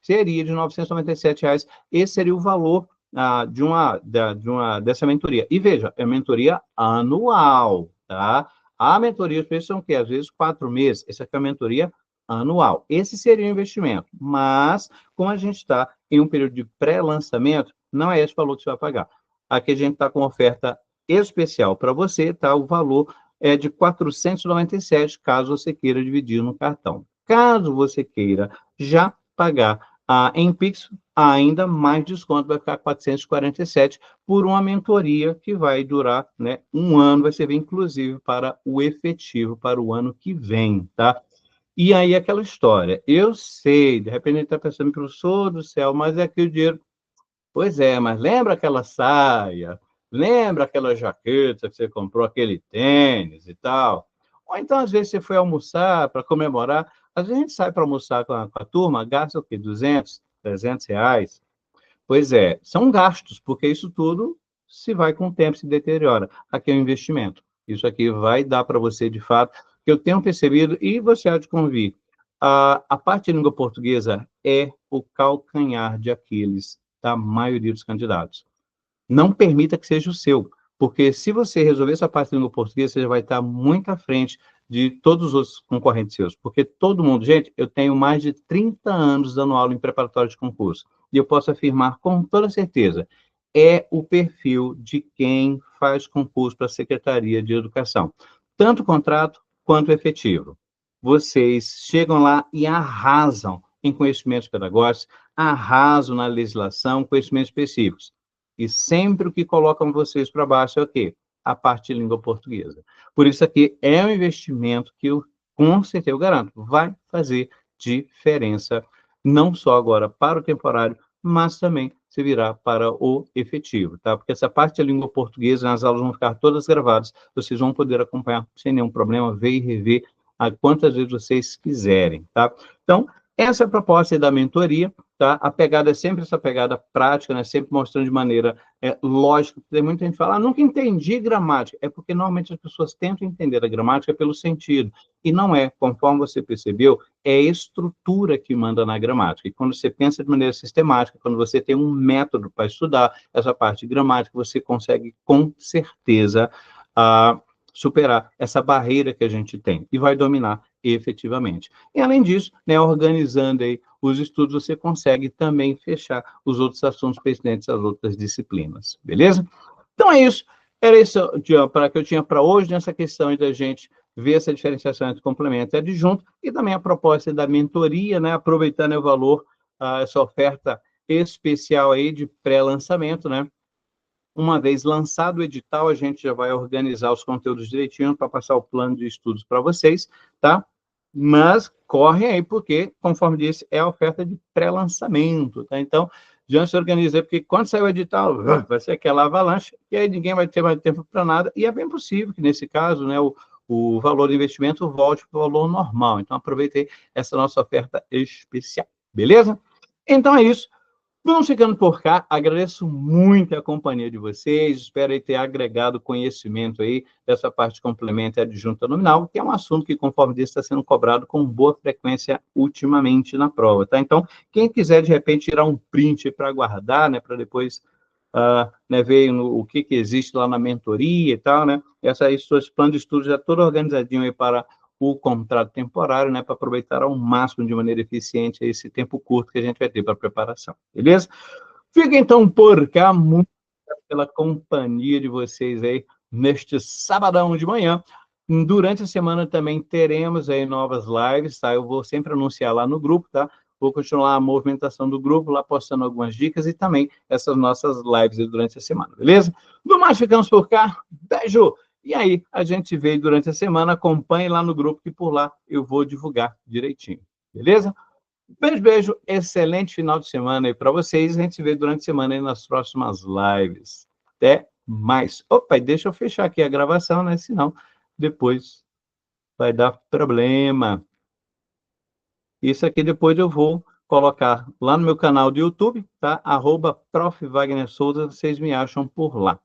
de R$ 997. Esse seria o valor dessa mentoria. E veja, é mentoria anual, tá? A mentoria, os preços são o quê? Às vezes 4 meses. Essa aqui é a mentoria anual. Esse seria o investimento. Mas, como a gente está em um período de pré-lançamento, não é esse o valor que você vai pagar. Aqui a gente está com oferta especial para você, tá? O valor é de R$ 497, caso você queira dividir no cartão. Caso você queira já pagar em Pix, ainda mais desconto, vai ficar 447 por uma mentoria que vai durar, né, um ano, vai servir inclusive para o efetivo, para o ano que vem, tá? E aí aquela história, eu sei, de repente ele está pensando, professor do céu, mas é que o dinheiro... Pois é, mas lembra aquela saia? Lembra aquela jaqueta que você comprou, aquele tênis e tal? Ou então, às vezes, você foi almoçar para comemorar. Às vezes, a gente sai para almoçar com a turma, gasta o quê? 200, 300 reais. Pois é, são gastos, porque isso tudo se vai com o tempo, se deteriora. Aqui é um investimento. Isso aqui vai dar para você, de fato, que eu tenho percebido, e você há de convir, a parte de língua portuguesa é o calcanhar de Aquiles da maioria dos candidatos. Não permita que seja o seu, porque se você resolver essa parte da língua portuguesa, você já vai estar muito à frente de todos os outros concorrentes seus, porque todo mundo, gente, eu tenho mais de 30 anos dando aula em preparatório de concurso, e eu posso afirmar com toda certeza, é o perfil de quem faz concurso para a Secretaria de Educação, tanto contrato quanto efetivo. Vocês chegam lá e arrasam em conhecimentos pedagógicos, arrasam na legislação, conhecimentos específicos. E sempre o que colocam vocês para baixo é o quê? A parte de língua portuguesa. Por isso aqui é um investimento que eu, com certeza, eu garanto, vai fazer diferença, não só agora para o temporário, mas também se virá para o efetivo, tá? Porque essa parte da língua portuguesa, as aulas vão ficar todas gravadas, vocês vão poder acompanhar sem nenhum problema, ver e rever a quantas vezes vocês quiserem, tá? Então, essa é a proposta da mentoria, tá? A pegada é sempre essa pegada prática, né? Sempre mostrando de maneira lógica. Tem muita gente que fala, nunca entendi gramática. É porque normalmente as pessoas tentam entender a gramática pelo sentido. E não é, conforme você percebeu, é a estrutura que manda na gramática. E quando você pensa de maneira sistemática, quando você tem um método para estudar essa parte de gramática, você consegue, com certeza, superar essa barreira que a gente tem e vai dominar efetivamente. E, além disso, né, organizando aí os estudos, você consegue também fechar os outros assuntos pendentes às outras disciplinas, beleza? Então, é isso. Era isso para que eu tinha para hoje, nessa questão da gente ver essa diferenciação entre complemento e adjunto, e também a proposta da mentoria, né, aproveitando o valor, essa oferta especial aí de pré-lançamento, né? Uma vez lançado o edital, a gente já vai organizar os conteúdos direitinho para passar o plano de estudos para vocês, tá? Mas corre aí, porque, conforme disse, é a oferta de pré-lançamento, tá? Então, já se organiza, porque quando sair o edital, vai ser aquela avalanche, e aí ninguém vai ter mais tempo para nada, e é bem possível que, nesse caso, né, o valor do investimento volte para o valor normal. Então, aproveitei essa nossa oferta especial, beleza? Então, é isso. Vamos ficando por cá, agradeço muito a companhia de vocês, espero aí ter agregado conhecimento aí dessa parte complemento e adjunta nominal, que é um assunto que, conforme disse, está sendo cobrado com boa frequência ultimamente na prova, tá? Então, quem quiser, de repente, tirar um print para guardar, né, para depois né, ver o que existe lá na mentoria e tal, né? Esse plano de estudo já todo organizadinho aí para o contrato temporário, né, para aproveitar ao máximo, de maneira eficiente, esse tempo curto que a gente vai ter para preparação, beleza? Fica então por cá, muito pela companhia de vocês aí neste sabadão de manhã. Durante a semana também teremos aí novas lives, tá? Eu vou sempre anunciar lá no grupo, tá? Vou continuar a movimentação do grupo, lá postando algumas dicas e também essas nossas lives durante a semana, beleza? No mais, ficamos por cá. Beijo! E aí, a gente vê durante a semana, acompanhe lá no grupo, que por lá eu vou divulgar direitinho, beleza? Beijo, beijo, excelente final de semana aí para vocês. A gente se vê durante a semana aí nas próximas lives. Até mais. Opa, e deixa eu fechar aqui a gravação, né? Senão depois vai dar problema. Isso aqui depois eu vou colocar lá no meu canal do YouTube, tá? @Prof. Wagner Souza, vocês me acham por lá.